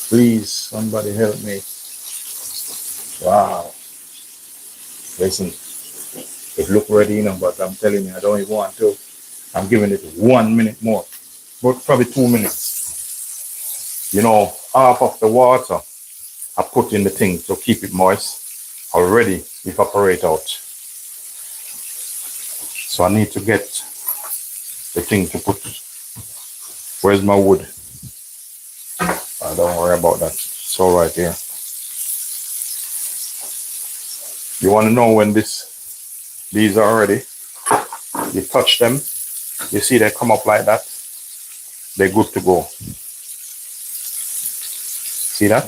Please, somebody help me. Wow. Listen, it look ready, you know, but I'm telling you, I don't even want to. I'm giving it 1 minute more, but probably 2 minutes. You know, half of the water I put in the thing to keep it moist already evaporate out. So I need to get the thing to put. Where's my wood? Don't worry about that. It's all right here. You want to know when these are ready? You touch them. You see they come up like that. They're good to go. See that?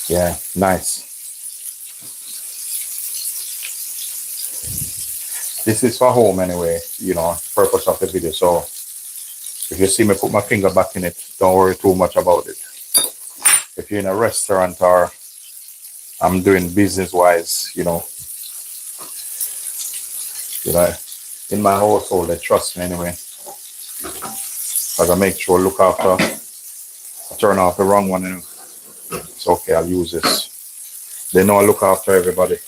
Yeah, nice. This is for home anyway, you know, purpose of the video. So if you see me put my finger back in it, don't worry too much about it. If you're in a restaurant or I'm doing business-wise, you know, in my household, they trust me anyway. I gotta make sure, look after, I turn off the wrong one and it's okay, I'll use this. They know I look after everybody.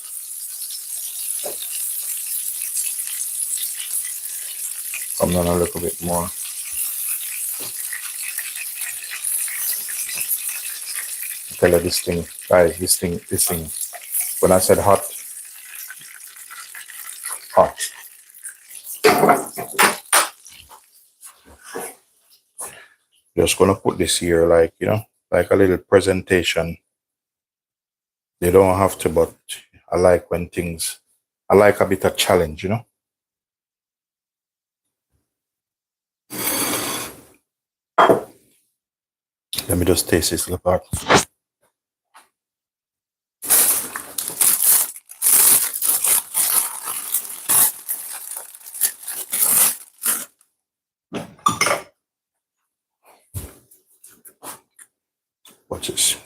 Come down a little bit more. Tell you this thing, guys, this thing. When I said hot. Just gonna put this here, like, you know, like a little presentation. They don't have to, but I like when I like a bit of challenge, you know. Let me just taste this little part. Watch this.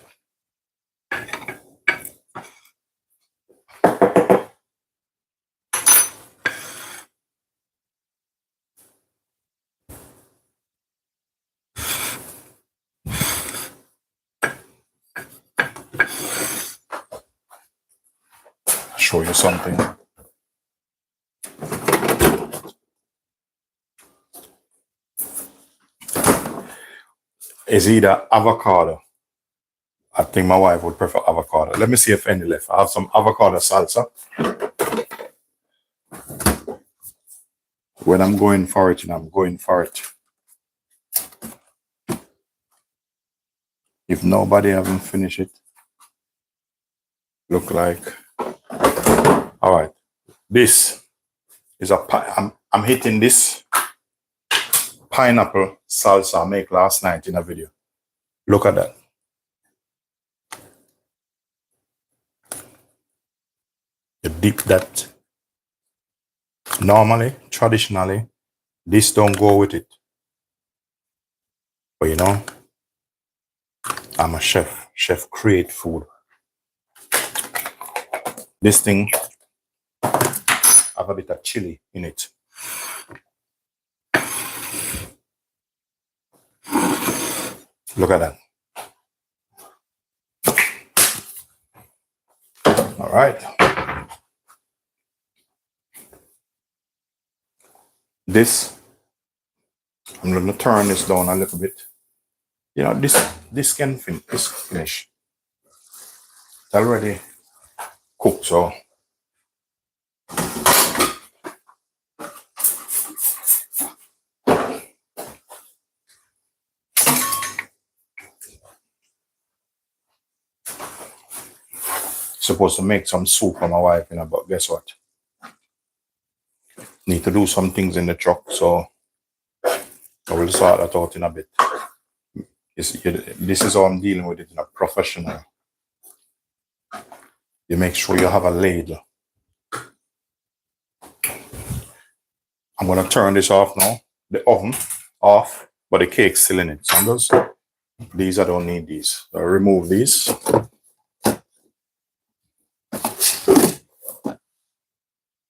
Show you something. It's either avocado. I think my wife would prefer avocado. Let me see if any left. I have some avocado salsa. When I'm going for it, and I'm going for it. If nobody haven't finished it, look like. All right. This is I'm hitting this pineapple salsa I make last night in a video. Look at that. You dip that. Normally, traditionally, this don't go with it. But you know, I'm a chef. Chef create food. This thing have a bit of chili in it. Look at that. All right. This, I'm going to turn this down a little bit. You know, this can finish. It's already cooked, so. supposed to make some soup for my wife, you know, but guess what? Need to do some things in the truck, so I will sort that out in a bit. This is how I'm dealing with it in a professional. You make sure you have a ladle. I'm gonna turn this off now, the oven off, but the cake's still in it. So I'm just, these I don't need these. I'll remove these.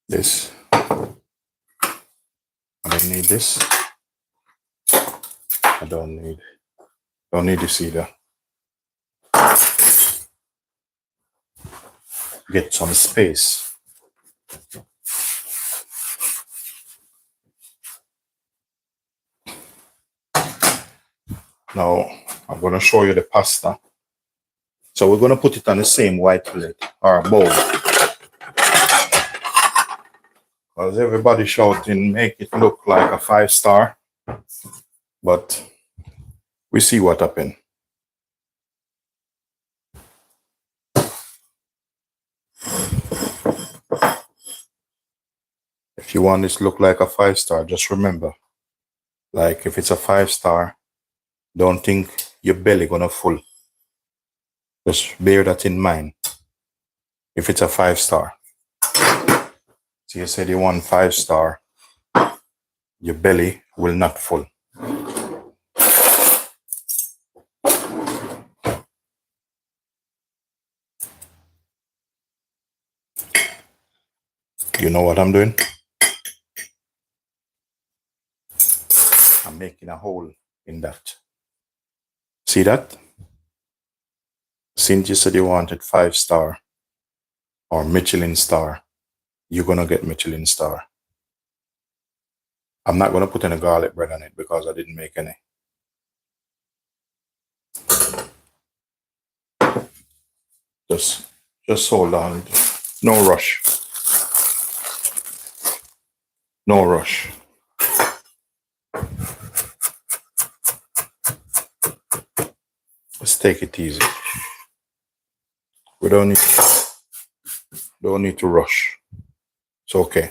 This. I don't need this. I don't need this either. Get some space. Now I'm going to show you the pasta. So we're going to put it on the same white plate or bowl. Because everybody shouting, make it look like a 5-star. But we see what happened. If you want this to look like a 5-star, just remember, like if it's a 5-star, don't think your belly gonna full. Just bear that in mind. If it's a 5-star. So you said you want 5-star, your belly will not full. You know what I'm doing? I'm making a hole in that. See that? Since you said you wanted 5-star or Michelin star, you're gonna get Michelin star. I'm not gonna put any garlic bread on it because I didn't make any. Just hold on. No rush. No rush. Let's take it easy. We don't need to rush. It's okay.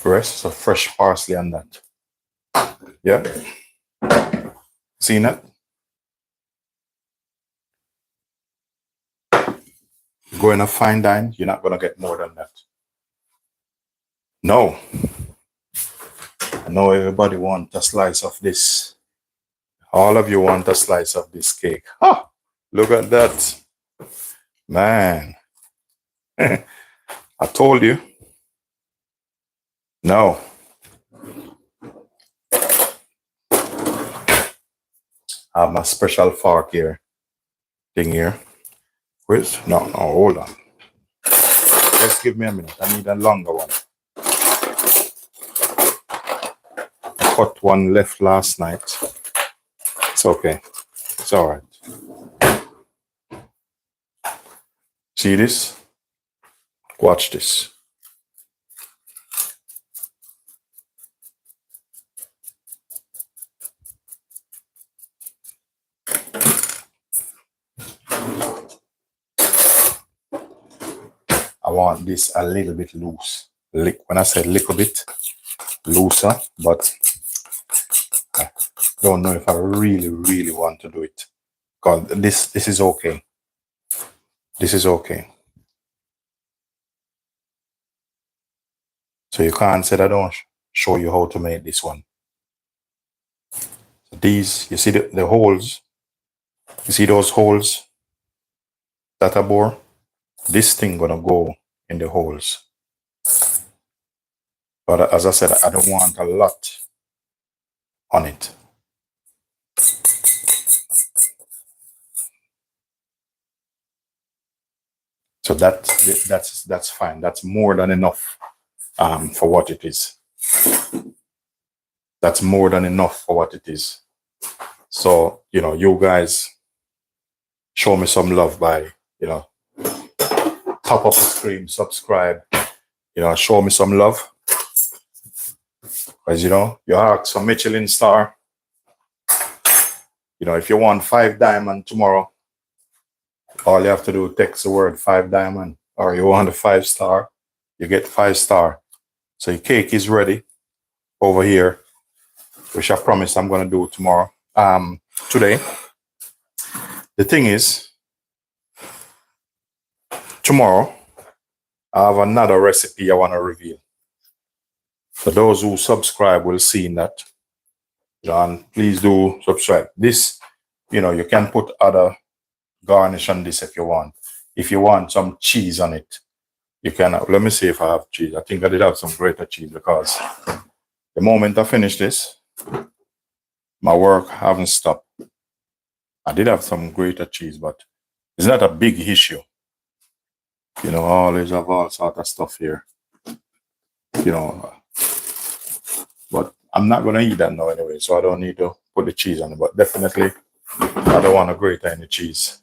Rest of fresh parsley on that. Yeah. Seen it? Go in a fine dine, you're not gonna get more than that. No. I know everybody wants a slice of this. All of you want a slice of this cake. Oh, look at that. Man. I told you. No. I have my special fork here. Thing here. Where's? No, hold on. Just give me a minute. I need a longer one. I cut one left last night. It's okay. It's all right. See this? Watch this. I want this a little bit loose. When I say little bit looser, but I don't know if I really want to do it. Because this is okay. This is okay. So you can't say that I don't show you how to make this one. So these, you see the holes? You see those holes that I bore? This thing gonna go in the holes. But as I said, I don't want a lot on it. So that's fine. That's more than enough for what it is. That's more than enough for what it is. So, you know, you guys show me some love by, you know, top up the screen, subscribe, you know, show me some love. Because, you know, you ask for Michelin star, You know, if you want 5 diamond tomorrow, all you have to do is text the word 5 diamond, or you want a 5 star, you get 5 star. So your cake is ready over here, which I promise I'm gonna do tomorrow. Today. The thing is, tomorrow I have another recipe I want to reveal. For those who subscribe will see that. And please do subscribe. This, you can put other garnish on this if you want. If you want some cheese on it, you can. Let me see if I have cheese. I think I did have some grated cheese, because the moment I finish this, my work haven't stopped. I did have some grated cheese, but it's not a big issue. I always have all sort of stuff here. But I'm not gonna eat that now anyway, so I don't need to put the cheese on it. But definitely, I don't want to grate any cheese.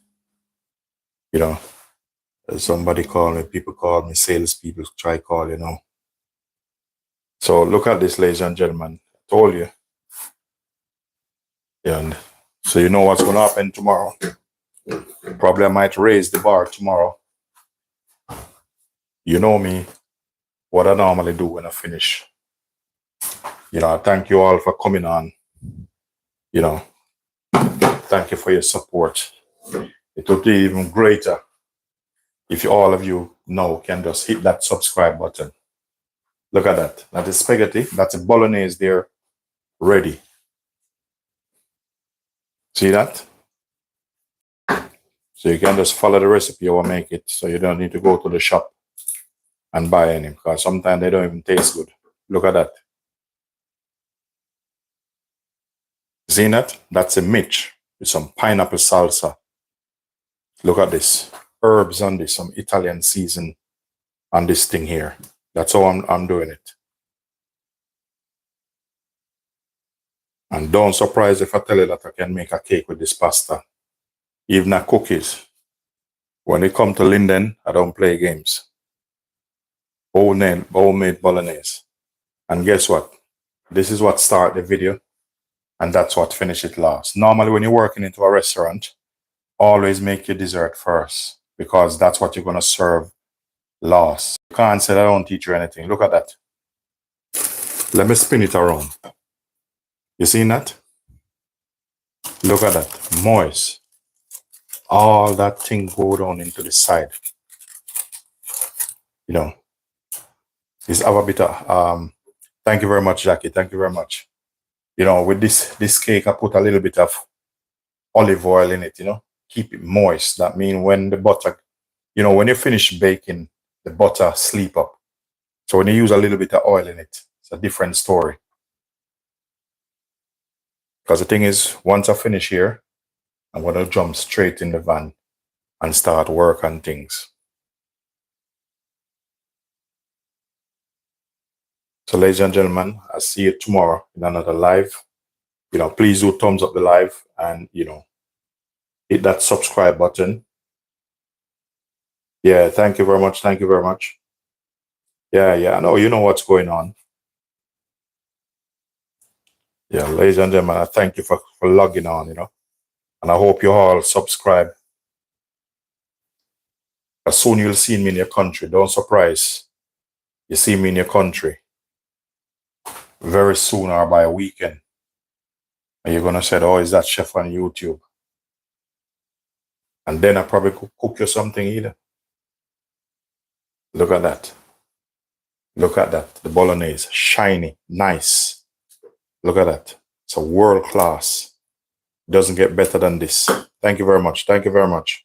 Somebody call me, people call me, salespeople try call, So look at this, ladies and gentlemen. I told you. And so you know what's gonna happen tomorrow. Probably I might raise the bar tomorrow. You know me, what I normally do when I finish. I thank you all for coming on. Thank you for your support. It would be even greater if all of you now can just hit that subscribe button. Look at that. That is spaghetti. That's a bolognese there, ready. See that? So you can just follow the recipe or make it, so you don't need to go to the shop and buy any, because sometimes they don't even taste good. Look at that. See that? That's a mitch with some pineapple salsa. Look at this. Herbs on this, some Italian season on this thing here. That's how I'm doing it. And don't surprise if I tell you that I can make a cake with this pasta. Even a cookies. When it comes to Linden, I don't play games. Homemade bolognese. And guess what? This is what starts the video, and that's what finishes it last. Normally, when you're working into a restaurant, always make your dessert first, because that's what you're going to serve last. You can't say I don't teach you anything. Look at that. Let me spin it around. You seen that? Look at that. Moist. All that thing go down into the side. This have a bit of thank you very much, Jackie. Thank you very much. With this cake, I put a little bit of olive oil in it, keep it moist. That means when the butter, when you finish baking, the butter sleep up. So when you use a little bit of oil in it, it's a different story. Because the thing is, once I finish here, I'm going to jump straight in the van and start work on things. So ladies and gentlemen, I'll see you tomorrow in another live. Please do thumbs up the live, and, hit that subscribe button. Yeah, thank you very much. Thank you very much. Yeah, I know you know what's going on. Yeah, ladies and gentlemen, I thank you for logging on, and I hope you all subscribe. As soon you'll see me in your country. Don't surprise. You see me in your country very soon, or by a weekend. And you're gonna say, oh, is that chef on YouTube? And then I probably cook you something either. Look at that. Look at that. The bolognese. Shiny. Nice. Look at that. It's a world class. Doesn't get better than this. Thank you very much. Thank you very much.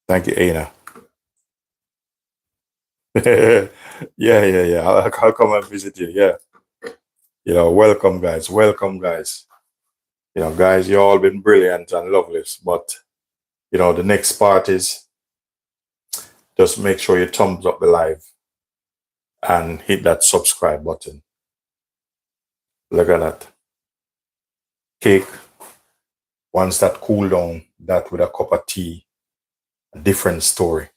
Thank you, Aina. Yeah. I'll come and visit you. Yeah. Welcome, guys. Welcome, guys. Guys, you all been brilliant and lovely. But, the next part is just make sure you thumbs up the live and hit that subscribe button. Look at that. Cake. Once that cool down, that with a cup of tea, a different story.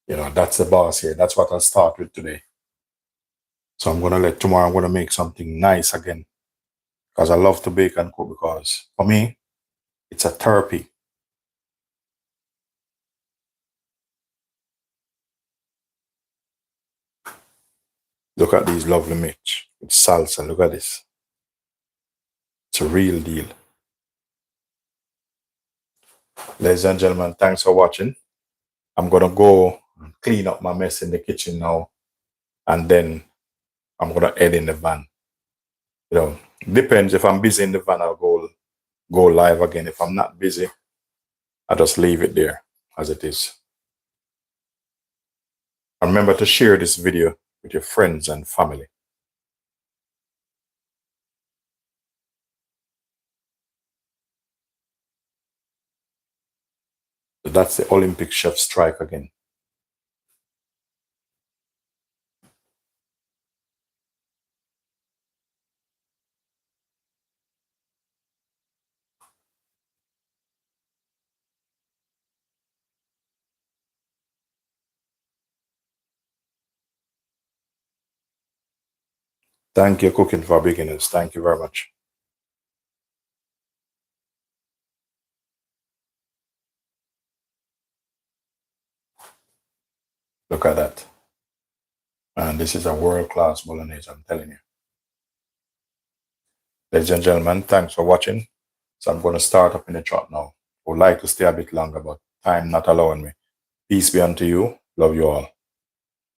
That's the boss here. That's what I'll start with today. So tomorrow I'm gonna make something nice again. Because I love to bake and cook, because for me, it's a therapy. Look at these lovely meat with salsa. Look at this. It's a real deal. Ladies and gentlemen, thanks for watching. I'm gonna go and clean up my mess in the kitchen now, and then I'm gonna head in the van. Depends. If I'm busy in the van, I'll go live again. If I'm not busy, I just leave it there as it is. And remember to share this video with your friends and family. So that's the Olympic chef strike again. Thank you, Cooking for Beginners. Thank you very much. Look at that. And this is a world-class bolognese, I'm telling you. Ladies and gentlemen, thanks for watching. So I'm going to start up in the trot now. I would like to stay a bit longer, but time not allowing me. Peace be unto you. Love you all.